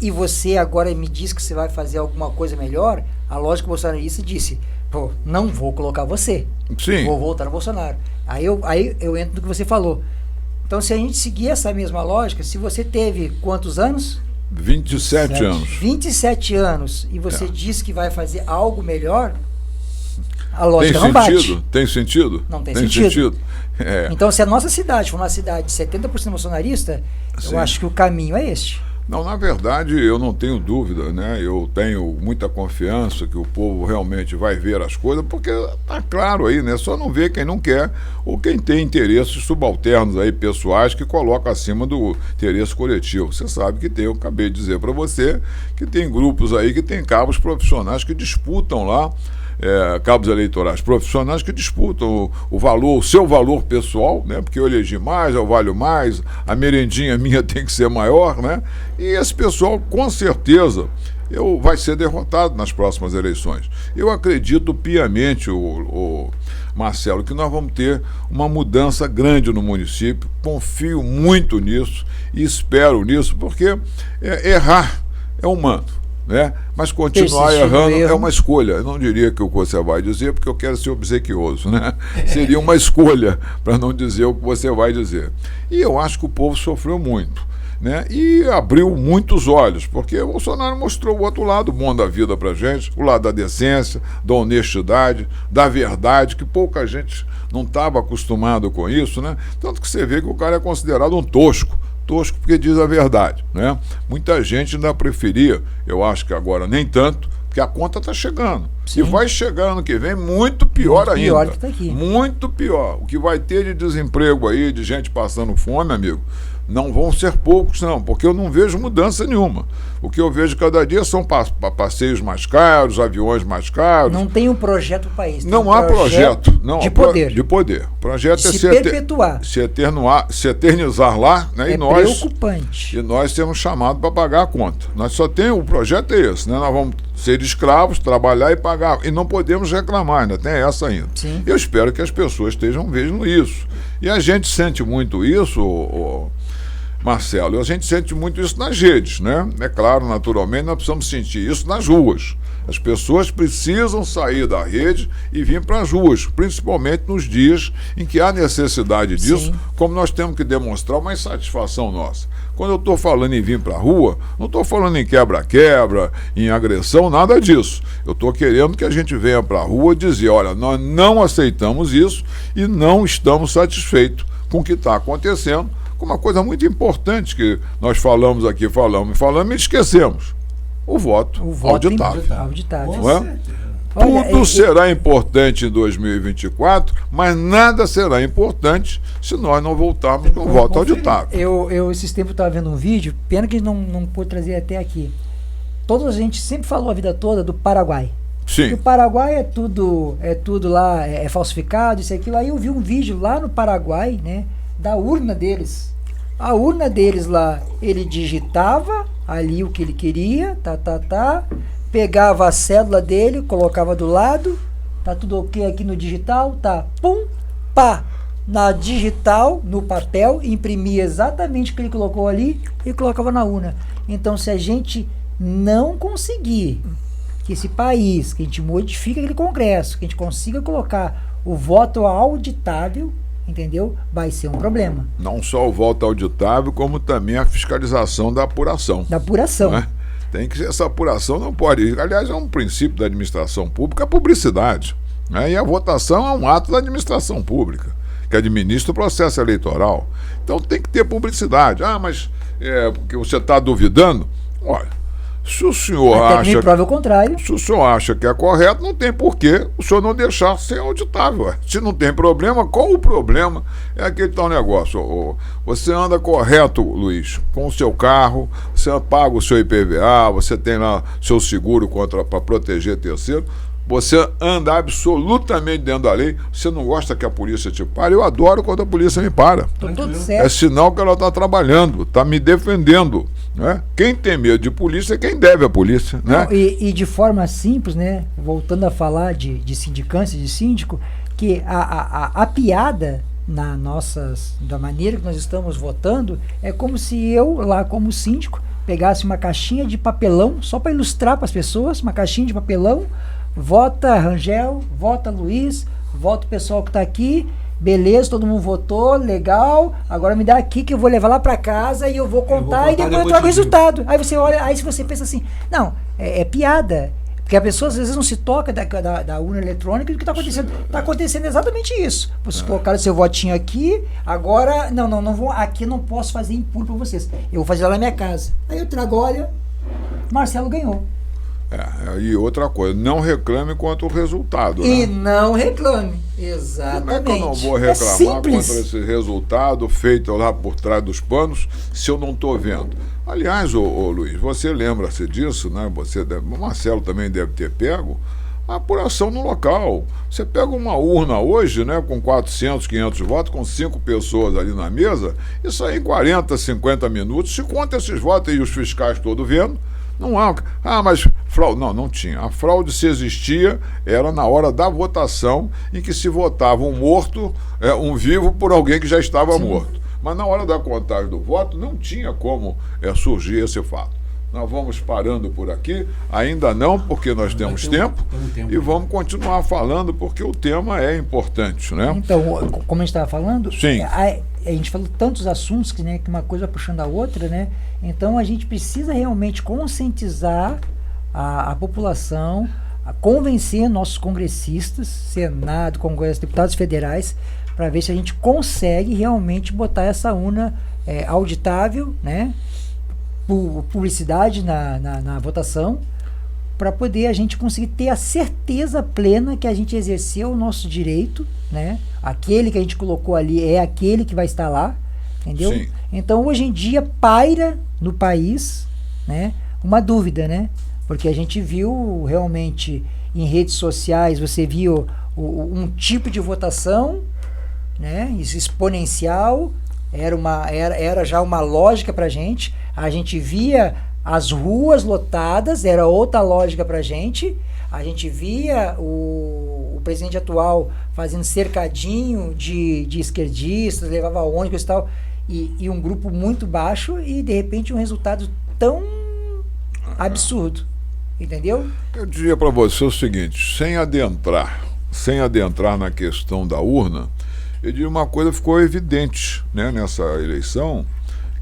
e você agora me diz que você vai fazer alguma coisa melhor, a lógica bolsonarista disse, pô, não vou colocar você. Sim. Vou voltar no Bolsonaro. Aí eu entro no que você falou. Então, se a gente seguir essa mesma lógica, se você teve quantos anos? 27 anos. 27 anos e você diz que vai fazer algo melhor, a lógica não bate. Tem sentido? Não tem sentido. É. Então, se a nossa cidade for uma cidade de 70% bolsonarista, Sim. eu acho que o caminho é este. Não, na verdade, eu não tenho dúvida, né? Eu tenho muita confiança que o povo realmente vai ver as coisas, porque tá claro aí, né? Só não vê quem não quer ou quem tem interesses subalternos aí, pessoais, que coloca acima do interesse coletivo. Você sabe que tem, eu acabei de dizer para você, que tem grupos aí que tem cabos profissionais que disputam lá, cabos eleitorais profissionais que disputam o valor, o seu valor pessoal, né? Porque eu elegi mais, eu valho mais, a merendinha minha tem que ser maior, né? E esse pessoal, com certeza, vai ser derrotado nas próximas eleições. Eu acredito piamente, o Marcelo, que nós vamos ter uma mudança grande no município, confio muito nisso e espero nisso, porque errar é humano. Né? Mas continuar errando é uma escolha. Eu não diria que o que você vai dizer, porque eu quero ser obsequioso, né? Seria uma escolha para não dizer o que você vai dizer. E eu acho que o povo sofreu muito, né? E abriu muitos olhos, porque o Bolsonaro mostrou o outro lado bom da vida para gente, o lado da decência, da honestidade, da verdade, que pouca gente não estava acostumado com isso, né? Tanto que você vê que o cara é considerado um tosco tosco porque diz a verdade, né? Muita gente ainda preferia, eu acho que agora nem tanto, porque a conta está chegando. Sim. E vai chegar ano que vem muito pior Muito ainda. pior que tá aqui. Muito pior. O que vai ter de desemprego aí, de gente passando fome, amigo, não vão ser poucos, não, porque eu não vejo mudança nenhuma. O que eu vejo cada dia são passeios mais caros, aviões mais caros. Não tem um projeto para o país. Tem Não um há projeto. Não, de poder. De poder. O projeto é se perpetuar. se eternizar lá, né? É preocupante. E nós temos chamado para pagar a conta. Nós só temos, o projeto é esse, né? Nós vamos ser escravos, trabalhar e pagar. E não podemos reclamar, ainda tem essa ainda. Sim. Eu espero que as pessoas estejam vendo isso. E a gente sente muito isso, Marcelo, a gente sente muito isso nas redes, né? É claro, naturalmente, nós precisamos sentir isso nas ruas. As pessoas precisam sair da rede e vir para as ruas, principalmente nos dias em que há necessidade disso, Sim. como nós temos que demonstrar uma insatisfação nossa. Quando eu estou falando em vir para a rua, não estou falando em quebra-quebra, em agressão, nada disso. Eu estou querendo que a gente venha para a rua dizer, olha, nós não aceitamos isso e não estamos satisfeitos com o que está acontecendo, com uma coisa muito importante que nós falamos aqui, falamos e esquecemos. O voto auditável. Auditável. Não é? Tudo será importante em 2024, mas nada será importante se nós não voltarmos com o voto auditável. Eu esses tempos estava vendo um vídeo, pena que não pude trazer até aqui. Toda a gente sempre falou a vida toda do Paraguai. Sim. Que o Paraguai é tudo lá, é falsificado, isso e aquilo. Aí eu vi um vídeo lá no Paraguai, né, da urna deles. A urna deles lá, ele digitava ali o que ele queria, pegava a cédula dele, colocava do lado, tá tudo ok aqui no digital, tá, pum, pá, na digital, no papel, imprimia exatamente o que ele colocou ali e colocava na urna. Então, se a gente não conseguir que esse país, que a gente modifique aquele congresso, que a gente consiga colocar o voto auditável, entendeu? Vai ser um problema. Não só o voto auditável, como também a fiscalização da apuração. Da apuração. Né? Tem que ser, essa apuração não pode. Aliás, é um princípio da administração pública, a publicidade. Né? E a votação é um ato da administração pública, que administra o processo eleitoral. Então tem que ter publicidade. Ah, mas porque você está duvidando? Olha, se o senhor acha. Prova o contrário. Se o senhor acha que é correto, não tem porquê o senhor não deixar ser auditável. Se não tem problema, qual o problema? É aquele tal negócio. Você anda correto, Luiz, com o seu carro, você paga o seu IPVA, você tem lá seu seguro para proteger terceiro. Você anda absolutamente dentro da lei. Você não gosta que a polícia te pare? Eu adoro quando a polícia me para. Tudo certo. É sinal que ela está trabalhando, está me defendendo. Né? Quem tem medo de polícia é quem deve à polícia. Né? Não, e de forma simples, né? Voltando a falar de sindicância, de síndico, que a piada da maneira que nós estamos votando é como se eu, lá como síndico, pegasse uma caixinha de papelão, só para ilustrar para as pessoas, uma caixinha de papelão, vota Rangel, vota Luiz, vota o pessoal que está aqui, beleza, todo mundo votou, legal, agora me dá aqui que eu vou levar lá para casa e eu vou contar e depois eu trago o resultado. Aí você olha, aí se você pensa assim, não, é piada, porque a pessoa às vezes não se toca da urna eletrônica do que está acontecendo. Está acontecendo exatamente isso. Vocês colocaram seu votinho aqui, agora, não vou, aqui eu não posso fazer impuro para vocês, eu vou fazer lá na minha casa. Aí eu trago, olha, Marcelo ganhou. E outra coisa, não reclame quanto o resultado. E né? não reclame. Exatamente. Como é que eu não vou reclamar contra esse resultado feito lá por trás dos panos se eu não estou vendo? Aliás, ô Luiz, você lembra-se disso, né? O Marcelo também deve ter pego a apuração no local. Você pega uma urna hoje, né, com 400, 500 votos, com 5 pessoas ali na mesa, isso aí em 40, 50 minutos, se conta esses votos e os fiscais todos vendo. Não há. Mas fraude. Não tinha. A fraude, se existia, era na hora da votação, em que se votava um morto, um vivo por alguém que já estava morto. Mas na hora da contagem do voto, não tinha como surgir esse fato. Nós vamos parando por aqui, ainda não, porque nós temos tempo, e vamos continuar falando, porque o tema é importante, né? Então, como a gente estava falando, sim. A gente falou tantos assuntos que, né, que uma coisa vai puxando a outra, né? Então a gente precisa realmente conscientizar a população, convencer nossos congressistas, Senado, Congresso, deputados federais, para ver se a gente consegue realmente botar essa urna auditável, né? Publicidade na votação, para poder a gente conseguir ter a certeza plena que a gente exerceu o nosso direito, né? Aquele que a gente colocou ali é aquele que vai estar lá, entendeu? Sim. Então, hoje em dia, paira no país, né, uma dúvida, né? Porque a gente viu realmente em redes sociais, você viu um tipo de votação, né, exponencial, era já uma lógica para a gente via as ruas lotadas, era outra lógica para a gente via o presidente atual fazendo cercadinho de esquerdistas, levava ônibus e tal, e um grupo muito baixo, e de repente um resultado tão absurdo, entendeu? Eu diria para você o seguinte, sem adentrar na questão da urna, eu diria uma coisa que ficou evidente, né, nessa eleição,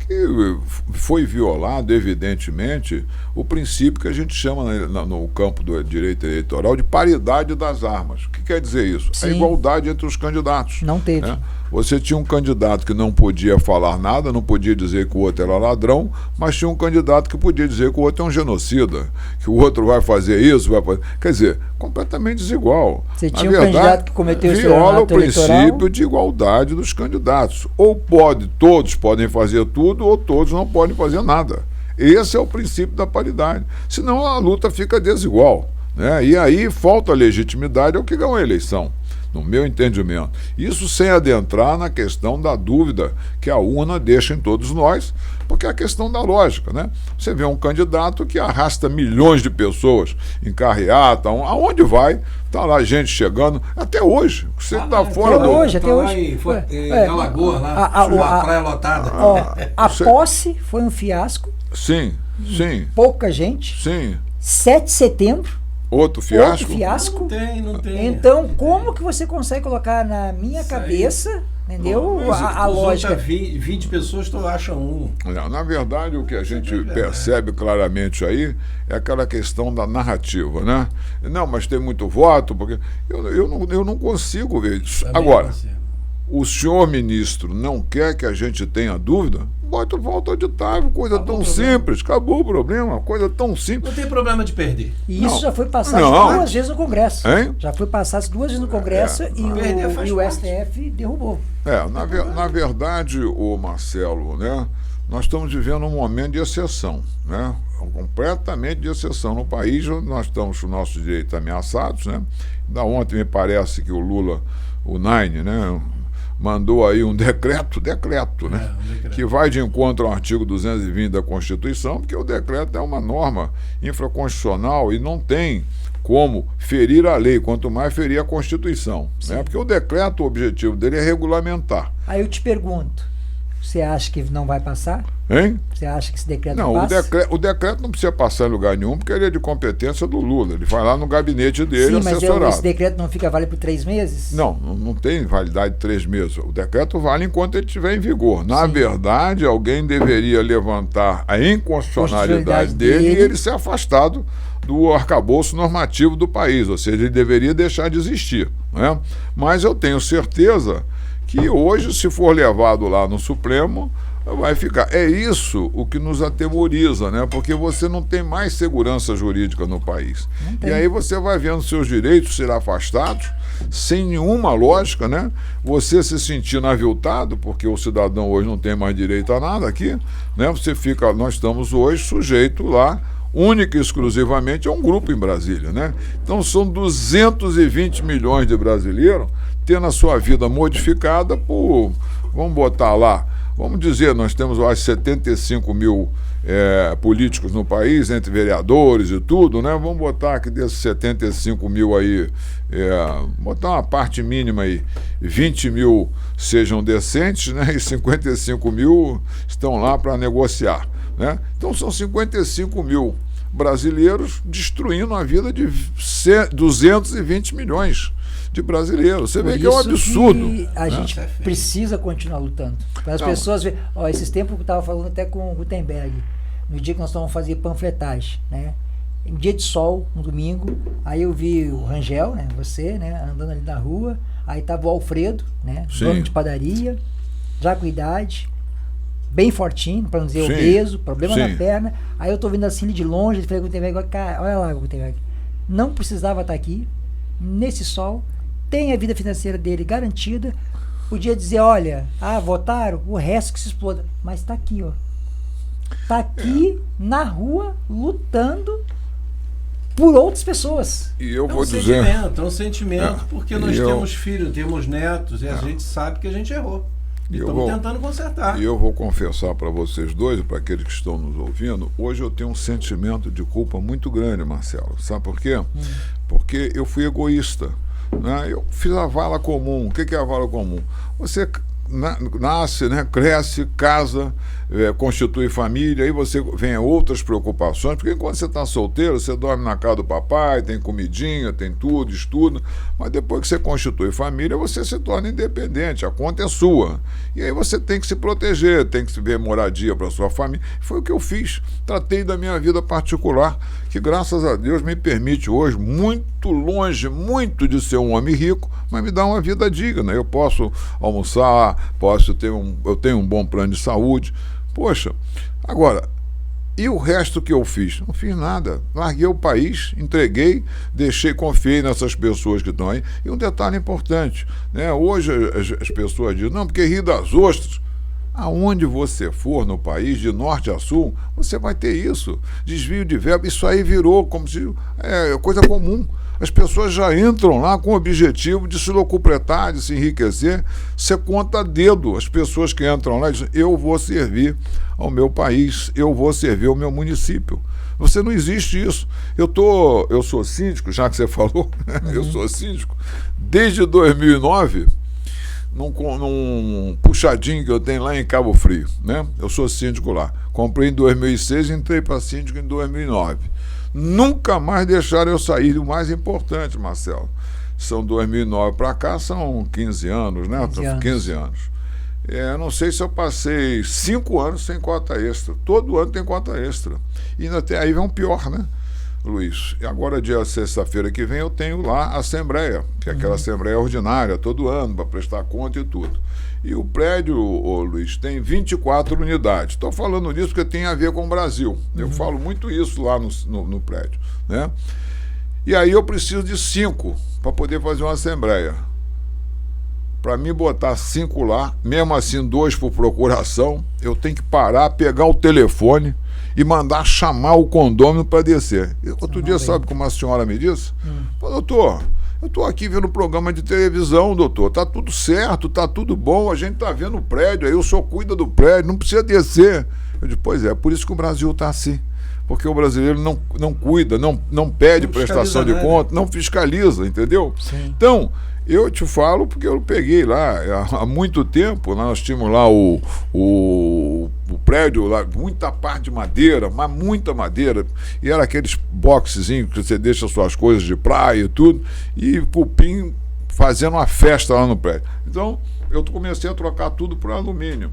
que foi violado, evidentemente, o princípio que a gente chama no campo do direito eleitoral de paridade das armas. O que quer dizer isso? Sim. A igualdade entre os candidatos. Não teve. Né? Você tinha um candidato que não podia falar nada, não podia dizer que o outro era ladrão, mas tinha um candidato que podia dizer que o outro é um genocida, que o outro vai fazer isso, vai fazer... Quer dizer, completamente desigual. Você Na tinha verdade, um candidato que cometeu viola o estelionato eleitoral. princípio de igualdade dos candidatos. Ou todos podem fazer tudo, ou todos não podem fazer nada. Esse é o princípio da paridade. Senão a luta fica desigual, né? E aí falta legitimidade ao que ganhou a eleição, no meu entendimento. Isso sem adentrar na questão da dúvida que a urna deixa em todos nós, porque é a questão da lógica, né? Você vê um candidato que arrasta milhões de pessoas em carreata, aonde vai, tá lá gente chegando, até hoje. Você tá fora do... Hoje, até hoje. Em Alagoas, lá, a praia lotada. A posse foi um fiasco. Sim. Pouca gente. Sim. 7 de setembro. Outro fiasco? Fiasco. Não tem. Então, como que você consegue colocar na minha cabeça, entendeu? A lógica. 20 pessoas, tu acha um. Não, na verdade, o que a gente percebe claramente aí é aquela questão da narrativa, né? Não, mas tem muito voto, porque eu não consigo ver isso. Agora, o senhor ministro não quer que a gente tenha dúvida? Bota o voto auditável, coisa tão simples, acabou o problema, coisa tão simples. Não tem problema de perder. E isso já foi passado 2 vezes no Congresso. Hein? Já foi passado 2 vezes no Congresso e o STF derrubou. Na verdade, o Marcelo, né, nós estamos vivendo um momento de exceção, né, completamente de exceção no país. Nós estamos com os nossos direitos ameaçados, né. Da ontem me parece que o Lula, o Nine, né, mandou aí um decreto, né? Que vai de encontro ao artigo 220 da Constituição, porque o decreto é uma norma infraconstitucional e não tem como ferir a lei, quanto mais ferir a Constituição, né? Porque o decreto, o objetivo dele é regulamentar. Aí eu te pergunto, você acha que não vai passar? Hein? Você acha que esse decreto não passa? O decreto não precisa passar em lugar nenhum, porque ele é de competência do Lula. Ele vai lá no gabinete dele, Sim, assessorado. mas esse decreto não fica válido por 3 meses? Não tem validade de 3 meses. O decreto vale enquanto ele estiver em vigor. Na verdade, alguém deveria levantar a inconstitucionalidade dele e ele ser afastado do arcabouço normativo do país. Ou seja, ele deveria deixar de existir, né? Mas eu tenho certeza que hoje, se for levado lá no Supremo, vai ficar. É isso o que nos atemoriza, né? Porque você não tem mais segurança jurídica no país. E aí você vai vendo seus direitos ser afastados, sem nenhuma lógica, né? Você se sentindo aviltado, porque o cidadão hoje não tem mais direito a nada aqui, né? Nós estamos hoje sujeitos lá, única e exclusivamente, a um grupo em Brasília, né? Então são 220 milhões de brasileiros tendo a sua vida modificada por, vamos botar lá, vamos dizer, nós temos acho 75 mil políticos no país, entre vereadores e tudo, né? Vamos botar que desses 75 mil aí, botar uma parte mínima aí, 20 mil sejam decentes, né? E 55 mil estão lá para negociar, né? Então são 55 mil brasileiros destruindo a vida de 220 milhões de brasileiros. Você vê que é um absurdo. A gente precisa continuar lutando. Para as pessoas verem. Esses tempos eu estava falando até com o Gutenberg, no dia que nós estávamos fazendo panfletagem, né? Em dia de sol, no domingo, aí eu vi o Rangel, né? Você, né? Andando ali na rua, aí estava o Alfredo, né? Dono de padaria, já com idade, bem fortinho, para não dizer Sim, obeso, problema na sim. perna. Aí eu tô vendo assim ele de longe, ele falei, Gutenberg, cara, olha lá, Gutenberg, não precisava estar aqui, nesse sol, tem a vida financeira dele garantida, podia dizer, olha, votaram, o resto que se exploda, mas tá aqui, ó. Tá aqui na rua lutando por outras pessoas. E eu É vou um dizer... sentimento, é um sentimento, porque nós E eu- temos filhos, temos netos, e a gente sabe que a gente errou. E E eu estamos vou- tentando consertar. E eu vou confessar para vocês dois, e para aqueles que estão nos ouvindo, hoje eu tenho um sentimento de culpa muito grande, Marcelo. Sabe por quê? Porque eu fui egoísta. Né? Eu fiz a vala comum. O que é a vala comum? Você nasce, né? Cresce, casa, constitui família, aí você vem a outras preocupações, porque enquanto você está solteiro, você dorme na casa do papai, tem comidinha, tem tudo, estuda, mas depois que você constitui família, você se torna independente, a conta é sua. E aí você tem que se proteger, tem que se ver moradia para sua família. Foi o que eu fiz. Tratei da minha vida particular, que graças a Deus me permite hoje, muito longe, muito de ser um homem rico, mas me dá uma vida digna. Eu posso almoçar, eu tenho um bom plano de saúde. Poxa, agora, e o resto que eu fiz? Não fiz nada. Larguei o país, entreguei, confiei nessas pessoas que estão aí. E um detalhe importante, né? Hoje as pessoas dizem, não, porque Rio das Ostras. Aonde você for no país, de norte a sul, você vai ter isso. Desvio de verba, isso aí virou como se coisa comum. As pessoas já entram lá com o objetivo de se locupletar, de se enriquecer. Você conta a dedo as pessoas que entram lá e dizem, eu vou servir ao meu país, eu vou servir ao meu município. Você não existe isso. Eu sou síndico, já que você falou, eu sou síndico, desde 2009, num puxadinho que eu tenho lá em Cabo Frio, né? Eu sou síndico lá. Comprei em 2006 e entrei para síndico em 2009. Nunca mais deixaram eu sair do mais importante, Marcelo. São 2009 para cá, são 15 anos, né? 15 anos. Não sei se eu passei 5 anos sem cota extra. Todo ano tem cota extra. E ainda até aí vem um pior, né, Luiz? E agora, dia sexta-feira que vem, eu tenho lá a assembleia, que é aquela assembleia ordinária, todo ano, para prestar conta e tudo. E o prédio, Luiz, tem 24 unidades. Estou falando nisso porque tem a ver com o Brasil. Eu falo muito isso lá no prédio, né? E aí eu preciso de 5 para poder fazer uma assembleia. Para mim botar 5 lá, mesmo assim 2 por procuração, eu tenho que parar, pegar o telefone e mandar chamar o condômino para descer. Outro dia, sabe como a senhora me disse? Falou, doutor, eu estou aqui vendo programa de televisão, doutor, tá tudo certo, tá tudo bom, a gente tá vendo o prédio, aí o senhor cuida do prédio, não precisa descer. Eu disse, pois é, por isso que o Brasil tá assim. Porque o brasileiro não cuida, não pede prestação de conta, não fiscaliza, entendeu? Sim. Então, eu te falo porque eu peguei lá, há muito tempo, nós tínhamos lá o prédio, lá, muita parte de madeira, mas muita madeira, e era aqueles boxezinhos que você deixa suas coisas de praia e tudo, e cupim fazendo uma festa lá no prédio. Então, eu comecei a trocar tudo por alumínio.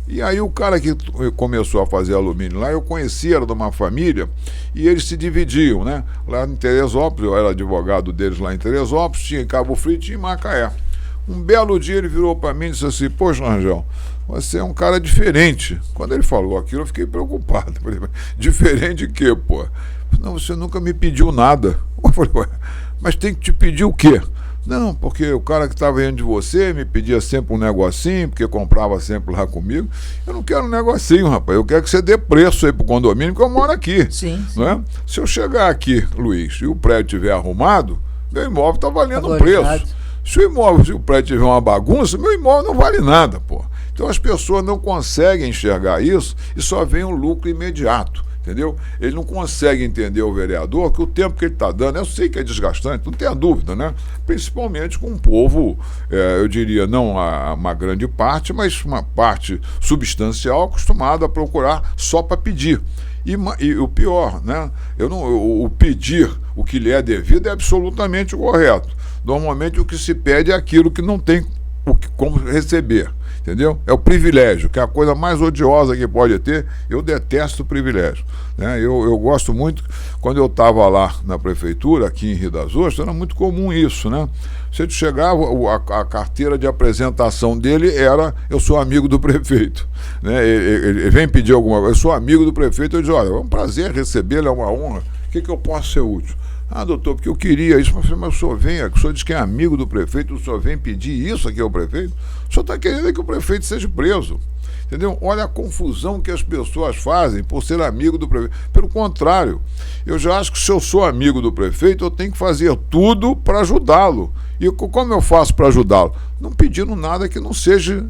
E aí o cara que começou a fazer alumínio lá, eu conhecia, era de uma família, e eles se dividiam, né? Lá em Teresópolis, eu era advogado deles lá em Teresópolis, tinha em Cabo Frio, tinha em Macaé. Um belo dia ele virou para mim e disse assim, poxa, Rangel, você é um cara diferente. Quando ele falou aquilo, eu fiquei preocupado. Eu falei, diferente de quê, pô? Não, você nunca me pediu nada. Eu falei, ué, mas tem que te pedir o quê? Não, porque o cara que estava indo de você me pedia sempre um negocinho, porque comprava sempre lá comigo. Eu não quero um negocinho, rapaz. Eu quero que você dê preço aí pro condomínio, porque eu moro aqui. Sim. Não é? Se eu chegar aqui, Luiz, e o prédio estiver arrumado, meu imóvel está valendo um Valorizado. preço. Se o prédio tiver uma bagunça, meu imóvel não vale nada, pô. Então as pessoas não conseguem enxergar isso e só vem um lucro imediato. Entendeu? Ele não consegue entender o vereador que o tempo que ele está dando, eu sei que é desgastante, não tenha dúvida, né? Principalmente com um povo, eu diria, não uma grande parte, mas uma parte substancial acostumada a procurar só para pedir. E o pior, né? O pedir o que lhe é devido é absolutamente correto. Normalmente o que se pede é aquilo que não tem como receber. Entendeu? É o privilégio, que é a coisa mais odiosa que pode ter. Eu detesto o privilégio, né? Eu gosto muito, quando eu estava lá na prefeitura, aqui em Rio das Ostras, era muito comum isso, né? Você chegava, a carteira de apresentação dele era: eu sou amigo do prefeito, né? Ele vem pedir alguma coisa: eu sou amigo do prefeito. Eu digo: olha, é um prazer recebê-lo, é uma honra. O que eu posso ser útil? Ah, doutor, porque eu queria isso. Mas o senhor vem, o senhor diz que é amigo do prefeito, o senhor vem pedir isso aqui ao prefeito? O senhor está querendo que o prefeito seja preso. Entendeu? Olha a confusão que as pessoas fazem por ser amigo do prefeito. Pelo contrário, eu já acho que se eu sou amigo do prefeito, eu tenho que fazer tudo para ajudá-lo. E como eu faço para ajudá-lo? Não pedindo nada que não seja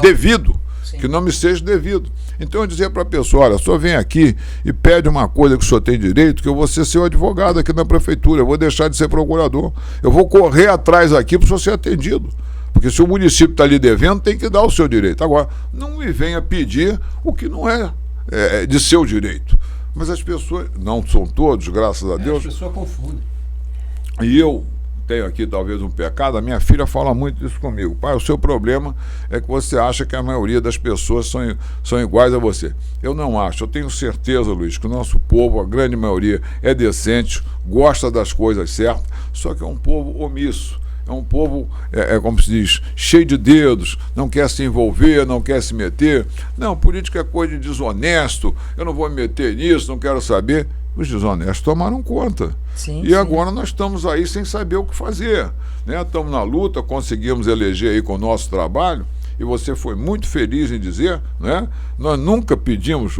devido. Sim. Que não me seja devido. Então eu dizia para a pessoa: olha, o senhor vem aqui e pede uma coisa que o senhor tem direito, que eu vou ser seu advogado aqui na prefeitura, eu vou deixar de ser procurador, eu vou correr atrás aqui para o senhor ser atendido. Porque se o município está lhe devendo, tem que dar o seu direito. Agora, não me venha pedir o que não é de seu direito. Mas as pessoas, não são todos, graças a Deus. As pessoas confundem. E eu tenho aqui talvez um pecado, a minha filha fala muito isso comigo: pai, o seu problema é que você acha que a maioria das pessoas são iguais a você. Eu não acho, eu tenho certeza, Luiz, que o nosso povo, a grande maioria, é decente, gosta das coisas certas, só que é um povo omisso. É um povo, como se diz, cheio de dedos, não quer se envolver, não quer se meter. Não, política é coisa de desonesto, eu não vou me meter nisso, não quero saber. Os desonestos tomaram conta. Sim, e agora nós estamos aí sem saber o que fazer, né? Estamos na luta, conseguimos eleger aí com o nosso trabalho, e você foi muito feliz em dizer, né? Nós nunca pedimos,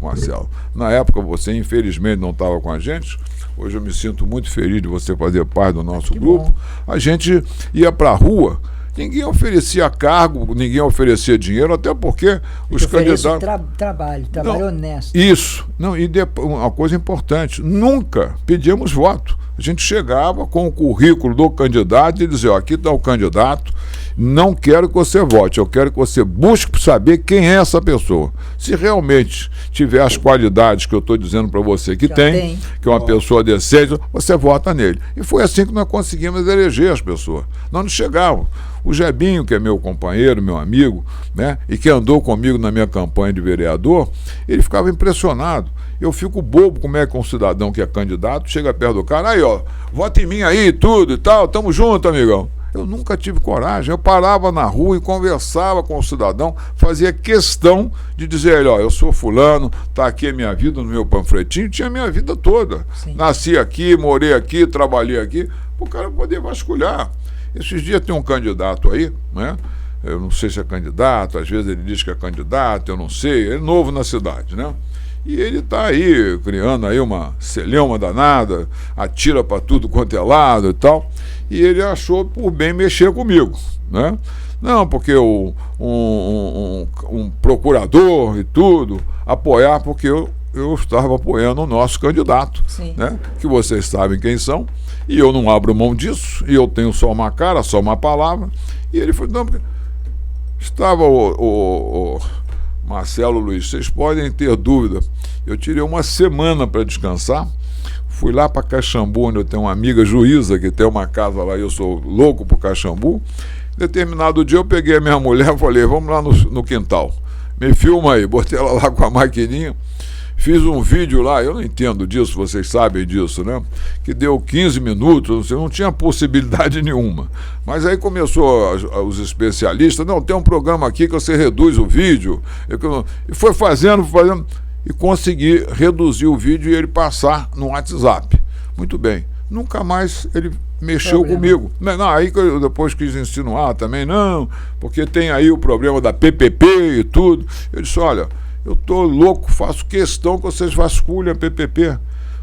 Marcelo, na época você infelizmente não estava com a gente. Hoje eu me sinto muito feliz de você fazer parte do nosso grupo. Bom. A gente ia para a rua, ninguém oferecia cargo, ninguém oferecia dinheiro, até porque os candidatos... Trabalho honesto. Isso. Não, e uma coisa importante: nunca pedimos voto. A gente chegava com o currículo do candidato e dizia: ó, aqui está o candidato, não quero que você vote, eu quero que você busque saber quem é essa pessoa. Se realmente tiver as qualidades que eu estou dizendo para você que tem, que é uma pessoa decente, você vota nele. E foi assim que nós conseguimos eleger as pessoas. Nós não chegávamos. O Jebinho, que é meu companheiro, meu amigo, né, e que andou comigo na minha campanha de vereador, ele ficava impressionado. Eu fico bobo como é que um cidadão que é candidato chega perto do cara: aí, ó, vota em mim aí, tudo e tal, tamo junto, amigão. Eu nunca tive coragem. Eu parava na rua e conversava com o cidadão, fazia questão de dizer a ele: ó, eu sou fulano, tá aqui a minha vida no meu panfletinho, tinha a minha vida toda. Sim. Nasci aqui, morei aqui, trabalhei aqui, para o cara poder vasculhar. Esses dias tem um candidato aí, né? Eu não sei se é candidato, às vezes ele diz que é candidato, eu não sei, ele é novo na cidade, né? E ele está aí criando aí uma celeuma danada, atira para tudo quanto é lado e tal, e ele achou por bem mexer comigo, né? Não, porque um procurador e tudo, apoiar, porque eu estava apoiando o nosso candidato, né? Que vocês sabem quem são, e eu não abro mão disso, e eu tenho só uma cara, só uma palavra. E ele falou: não, porque estava o Marcelo, Luiz, vocês podem ter dúvida, eu tirei uma semana para descansar, fui lá para Caxambu, onde eu tenho uma amiga juíza que tem uma casa lá, e eu sou louco por Caxambu. Determinado dia eu peguei a minha mulher e falei: vamos lá no quintal, me filma aí. Botei ela lá com a maquininha, fiz um vídeo lá, eu não entendo disso, vocês sabem disso, né? Que deu 15 minutos, não tinha possibilidade nenhuma. Mas aí começou os especialistas: não, tem um programa aqui que você reduz o vídeo. E foi fazendo, e consegui reduzir o vídeo e ele passar no WhatsApp. Muito bem. Nunca mais ele mexeu comigo. Não, aí que eu depois quis insinuar também, não, porque tem aí o problema da PPP e tudo. Eu disse: olha, eu tô louco, faço questão que vocês vasculhem a PPP.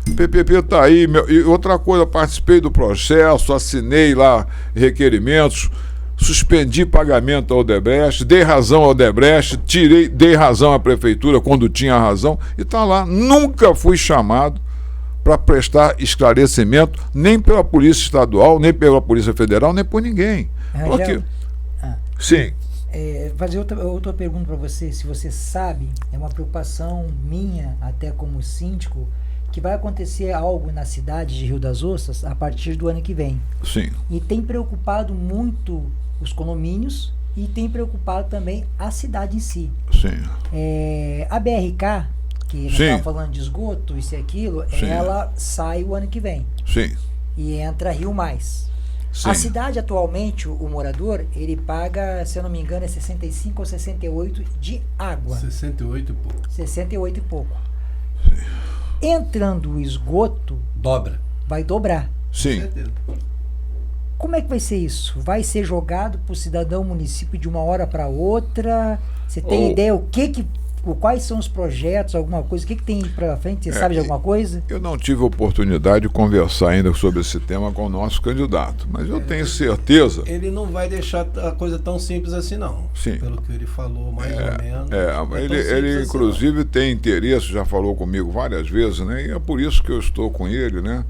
O PPP está aí. E outra coisa, participei do processo, assinei lá requerimentos, suspendi pagamento ao Odebrecht, dei razão ao Odebrecht, dei razão à prefeitura quando tinha razão, e está lá. Nunca fui chamado para prestar esclarecimento, nem pela Polícia Estadual, nem pela Polícia Federal, nem por ninguém. Porque... Sim. Fazer outra pergunta para você: se você sabe, é uma preocupação minha, até como síndico, que vai acontecer algo na cidade de Rio das Ostras a partir do ano que vem. Sim. E tem preocupado muito os condomínios e tem preocupado também a cidade em si. Sim. A BRK, que nós Sim. estávamos falando de esgoto, isso e aquilo, Sim. ela sai o ano que vem Sim. e entra Rio Mais. Sim. A cidade atualmente, o morador, ele paga, se eu não me engano, é 65 ou 68 de água. 68 e pouco. 68 e pouco. Entrando o esgoto, Dobra. vai dobrar. Sim. Com certeza. Como é que vai ser isso? Vai ser jogado para o cidadão município de uma hora para outra? Você tem ideia quais são os projetos, alguma coisa? O que tem para frente? Você sabe de alguma coisa? Eu não tive oportunidade de conversar ainda sobre esse tema com o nosso candidato, mas eu tenho certeza. Ele não vai deixar a coisa tão simples assim, não. Sim. Pelo que ele falou, mais ou menos. É, não é tão ele simples assim, inclusive tem interesse, já falou comigo várias vezes, né? E é por isso que eu estou com ele, né?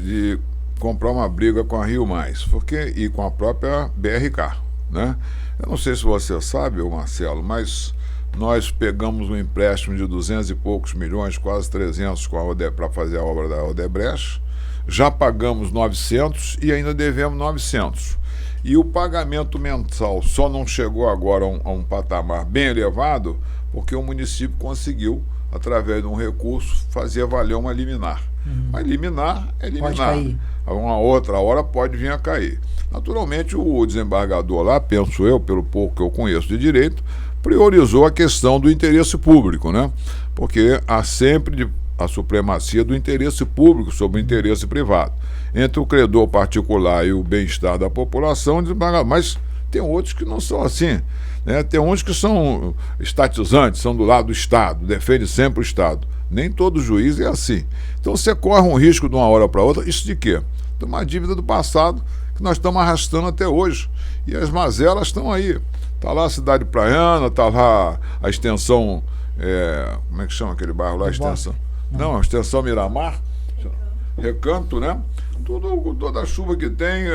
De comprar uma briga com a Rio Mais, e com a própria BRK, né? Eu não sei se você sabe, Marcelo, mas nós pegamos um empréstimo de 200 e poucos milhões, quase 300 para fazer a obra da Odebrecht, já pagamos 900 e ainda devemos 900. E o pagamento mensal só não chegou agora a um patamar bem elevado porque o município conseguiu, através de um recurso, fazer valer uma liminar. Mas liminar é liminar. Pode cair. Uma outra hora pode vir a cair. Naturalmente, o desembargador lá, penso eu, pelo pouco que eu conheço de direito, priorizou a questão do interesse público, né? Porque há sempre a supremacia do interesse público sobre o interesse privado. Entre o credor particular e o bem-estar da população, mas tem outros que não são assim, né? Tem uns que são estatizantes, são do lado do Estado, defendem sempre o Estado. Nem todo juiz é assim. Então você corre um risco de uma hora para outra. Isso de quê? De uma dívida do passado que nós estamos arrastando até hoje. E as mazelas estão aí. Está lá a cidade praiana, está lá a extensão... como é que chama aquele bairro lá? A extensão... Não, a extensão Miramar. Recanto, né? Toda a chuva que tem,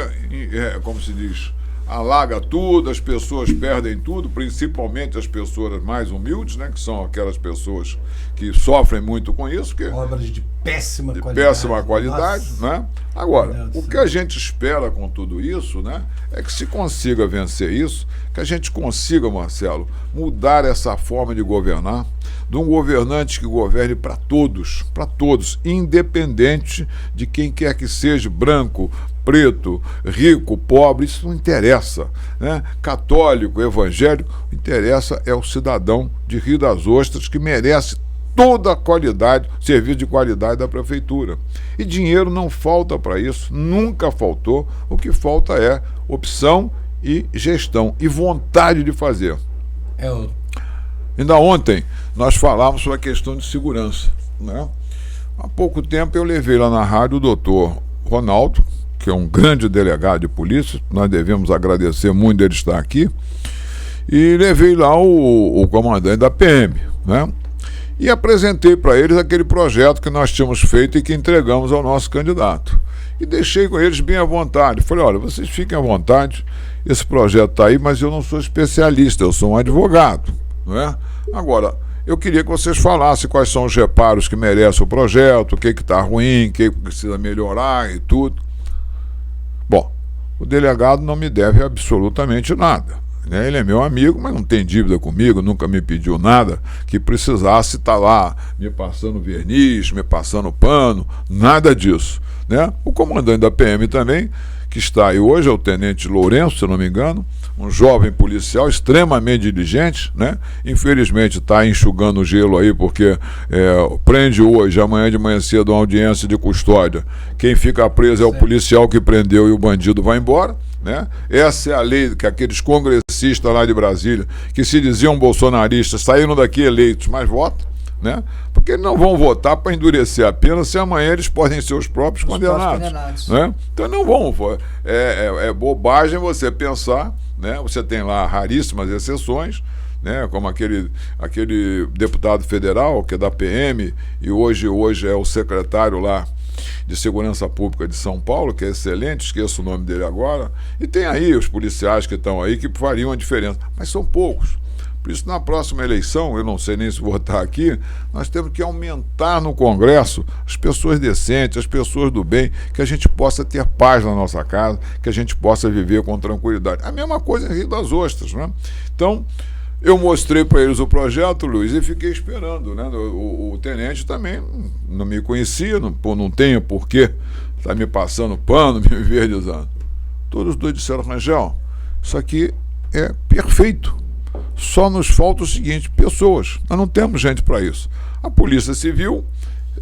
como se diz, alaga tudo, as pessoas perdem tudo, principalmente as pessoas mais humildes, né? Que são aquelas pessoas que sofrem muito com isso. Obras de péssima qualidade. Péssima qualidade, né? Agora, o que céu. a gente espera com tudo isso, né? É que se consiga vencer isso, que a gente consiga, Marcelo, mudar essa forma de governar, de um governante que governe para todos, independente de quem quer que seja, branco, preto, rico, pobre, isso não interessa, né? Católico, evangélico, o que interessa é o cidadão de Rio das Ostras que merece toda a qualidade, serviço de qualidade da prefeitura. E dinheiro não falta para isso, nunca faltou. O que falta é opção e gestão e vontade de fazer. Ainda ontem nós falávamos sobre a questão de segurança, né? Há pouco tempo eu levei lá na rádio o doutor Ronaldo, que é um grande delegado de polícia, nós devemos agradecer muito dele estar aqui, e levei lá o comandante da PM, né? E apresentei para eles aquele projeto que nós tínhamos feito e que entregamos ao nosso candidato. E deixei com eles bem à vontade. Falei, olha, vocês fiquem à vontade, esse projeto está aí, mas eu não sou especialista, eu sou um advogado, não é? Agora, eu queria que vocês falassem quais são os reparos que merece o projeto, o que está ruim, o que precisa melhorar e tudo. Bom, o delegado não me deve absolutamente nada. Ele é meu amigo, mas não tem dívida comigo, nunca me pediu nada que precisasse estar lá me passando verniz, me passando pano, nada disso, né? O comandante da PM também, que está aí hoje, é o tenente Lourenço, se eu não me engano, um jovem policial extremamente diligente, né? Infelizmente está enxugando o gelo aí porque prende hoje, amanhã de manhã cedo, uma audiência de custódia. Quem fica preso é o policial que prendeu e o bandido vai embora, né? Essa é a lei que aqueles congressistas lá de Brasília, que se diziam bolsonaristas, saíram daqui eleitos, mas votam, né? Porque eles não vão votar para endurecer a pena se amanhã eles podem ser os próprios condenados. Né? Então não vão. É bobagem você pensar, né? Você tem lá raríssimas exceções, né? Como aquele deputado federal que é da PM e hoje é o secretário lá de Segurança Pública de São Paulo, que é excelente, esqueço o nome dele agora, e tem aí os policiais que estão aí que fariam a diferença, mas são poucos. Por isso, na próxima eleição, eu não sei nem se votar aqui, nós temos que aumentar no Congresso as pessoas decentes, as pessoas do bem, que a gente possa ter paz na nossa casa, que a gente possa viver com tranquilidade. A mesma coisa em Rio das Ostras, né? Então, eu mostrei para eles o projeto, Luiz, e fiquei esperando, né? O tenente também não me conhecia, não tenho porquê estar me passando pano, me enverdizando. Todos dois disseram: Rangel, isso aqui é perfeito. Só nos falta o seguinte: pessoas. Nós não temos gente para isso. A Polícia Civil,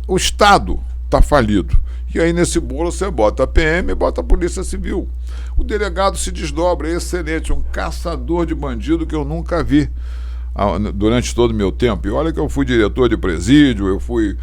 o Estado está falido. E aí nesse bolo você bota a PM e bota a Polícia Civil. O delegado se desdobra, é excelente, um caçador de bandido que eu nunca vi durante todo o meu tempo. E olha que eu fui diretor de presídio, eu fui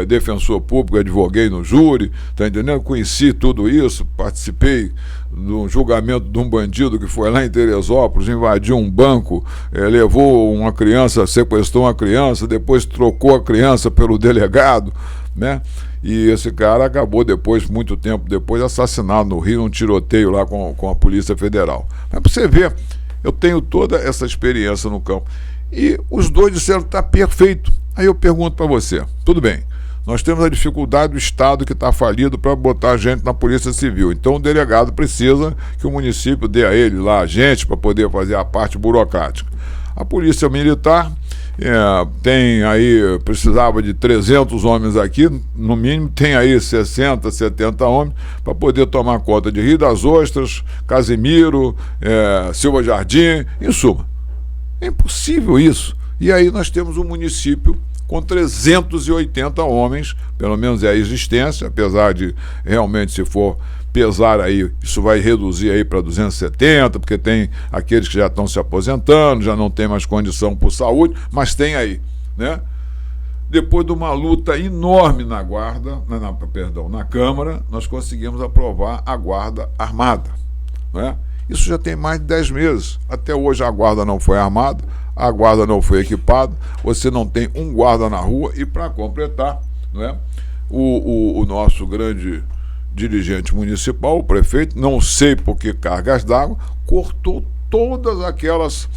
defensor público, advoguei no júri, tá entendendo? Conheci tudo isso, participei do julgamento de um bandido que foi lá em Teresópolis, invadiu um banco, levou uma criança, sequestrou uma criança, depois trocou a criança pelo delegado, né? E esse cara acabou depois, muito tempo depois, assassinado no Rio, num tiroteio lá com a Polícia Federal. Mas para você ver, eu tenho toda essa experiência no campo. E os dois disseram que está perfeito. Aí eu pergunto para você, tudo bem, nós temos a dificuldade do Estado que está falido para botar gente na Polícia Civil. Então o delegado precisa que o município dê a ele lá gente para poder fazer a parte burocrática. A Polícia Militar tem aí, precisava de 300 homens aqui, no mínimo tem aí 60, 70 homens para poder tomar conta de Rio das Ostras, Casimiro, Silva Jardim, em suma. É impossível isso. E aí nós temos um município com 380 homens, pelo menos é a existência, apesar de realmente, se for pesar aí, isso vai reduzir aí para 270, porque tem aqueles que já estão se aposentando, já não tem mais condição por saúde, mas tem aí, né? Depois de uma luta enorme na Câmara, nós conseguimos aprovar a Guarda Armada, né? Isso já tem mais de 10 meses. Até hoje a guarda não foi armada, a guarda não foi equipada, você não tem um guarda na rua. E para completar, né, o nosso grande dirigente municipal, o prefeito, não sei por que cargas d'água, cortou todas aquelas,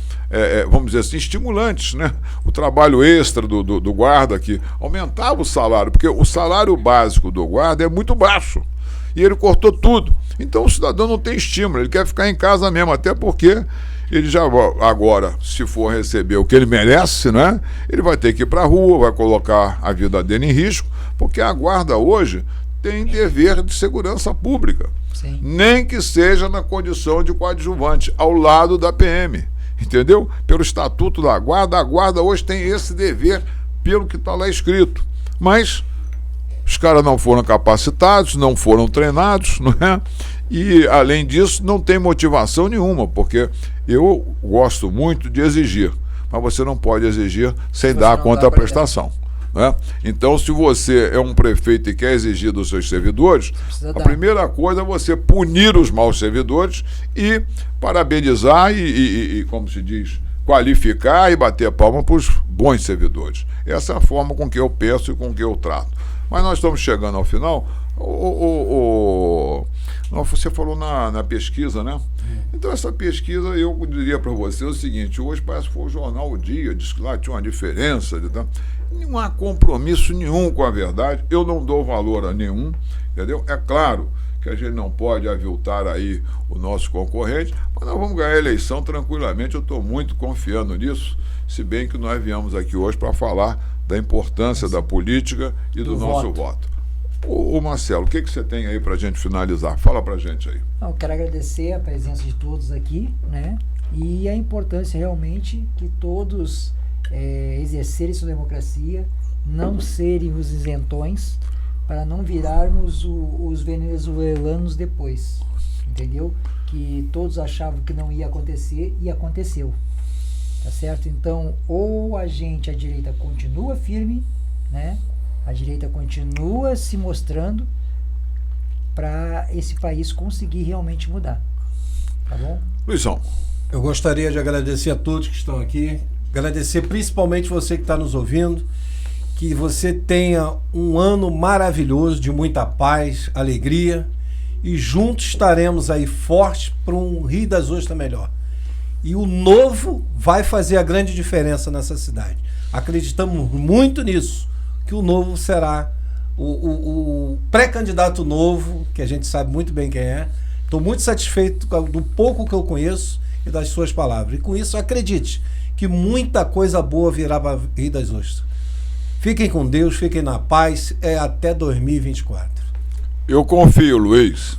vamos dizer assim, estimulantes, né? O trabalho extra do guarda, que aumentava o salário, porque o salário básico do guarda é muito baixo. E ele cortou tudo. Então o cidadão não tem estímulo, ele quer ficar em casa mesmo, até porque ele já agora, se for receber o que ele merece, né, ele vai ter que ir para a rua, vai colocar a vida dele em risco, porque a guarda hoje tem dever de segurança pública. Sim. Nem que seja na condição de coadjuvante, ao lado da PM, entendeu? Pelo estatuto da guarda, a guarda hoje tem esse dever, pelo que está lá escrito. Mas os caras não foram capacitados, não foram treinados, não é? E, além disso, não tem motivação nenhuma, porque eu gosto muito de exigir, mas você não pode exigir sem dar a contraprestação. Né? Então, se você é um prefeito e quer exigir dos seus servidores, a primeira coisa é você punir os maus servidores e parabenizar e como se diz, qualificar e bater palma para os bons servidores. Essa é a forma com que eu penso e com que eu trato. Mas nós estamos chegando ao final. Você falou na pesquisa, né? Então essa pesquisa, eu diria para você o seguinte: hoje parece que foi o jornal O Dia, diz que lá tinha uma diferença, não há compromisso nenhum com a verdade, eu não dou valor a nenhum, entendeu? É claro que a gente não pode aviltar aí o nosso concorrente, mas nós vamos ganhar a eleição tranquilamente, eu estou muito confiando nisso, se bem que nós viemos aqui hoje para falar da importância da política e do nosso voto. Ô Marcelo, o que você tem aí para a gente finalizar? Fala para a gente aí. Eu quero agradecer a presença de todos aqui, né? E a importância realmente que todos exercerem sua democracia, não serem os isentões, para não virarmos os venezuelanos depois, entendeu? Que todos achavam que não ia acontecer e aconteceu, tá certo? Então, ou a direita continua firme, né? A direita continua se mostrando para esse país conseguir realmente mudar, tá bom? Luizão. Eu gostaria de agradecer a todos que estão aqui, agradecer principalmente você que está nos ouvindo, que você tenha um ano maravilhoso, de muita paz, alegria, e juntos estaremos aí fortes para um Rio das Ostras melhor. E o novo vai fazer a grande diferença nessa cidade. Acreditamos muito nisso, que o novo será o pré-candidato novo, que a gente sabe muito bem quem é. Estou muito satisfeito do pouco que eu conheço e das suas palavras. E com isso, acredite que muita coisa boa virá para Rio das Ostras. Fiquem com Deus, fiquem na paz. É até 2024. Eu confio, Luiz.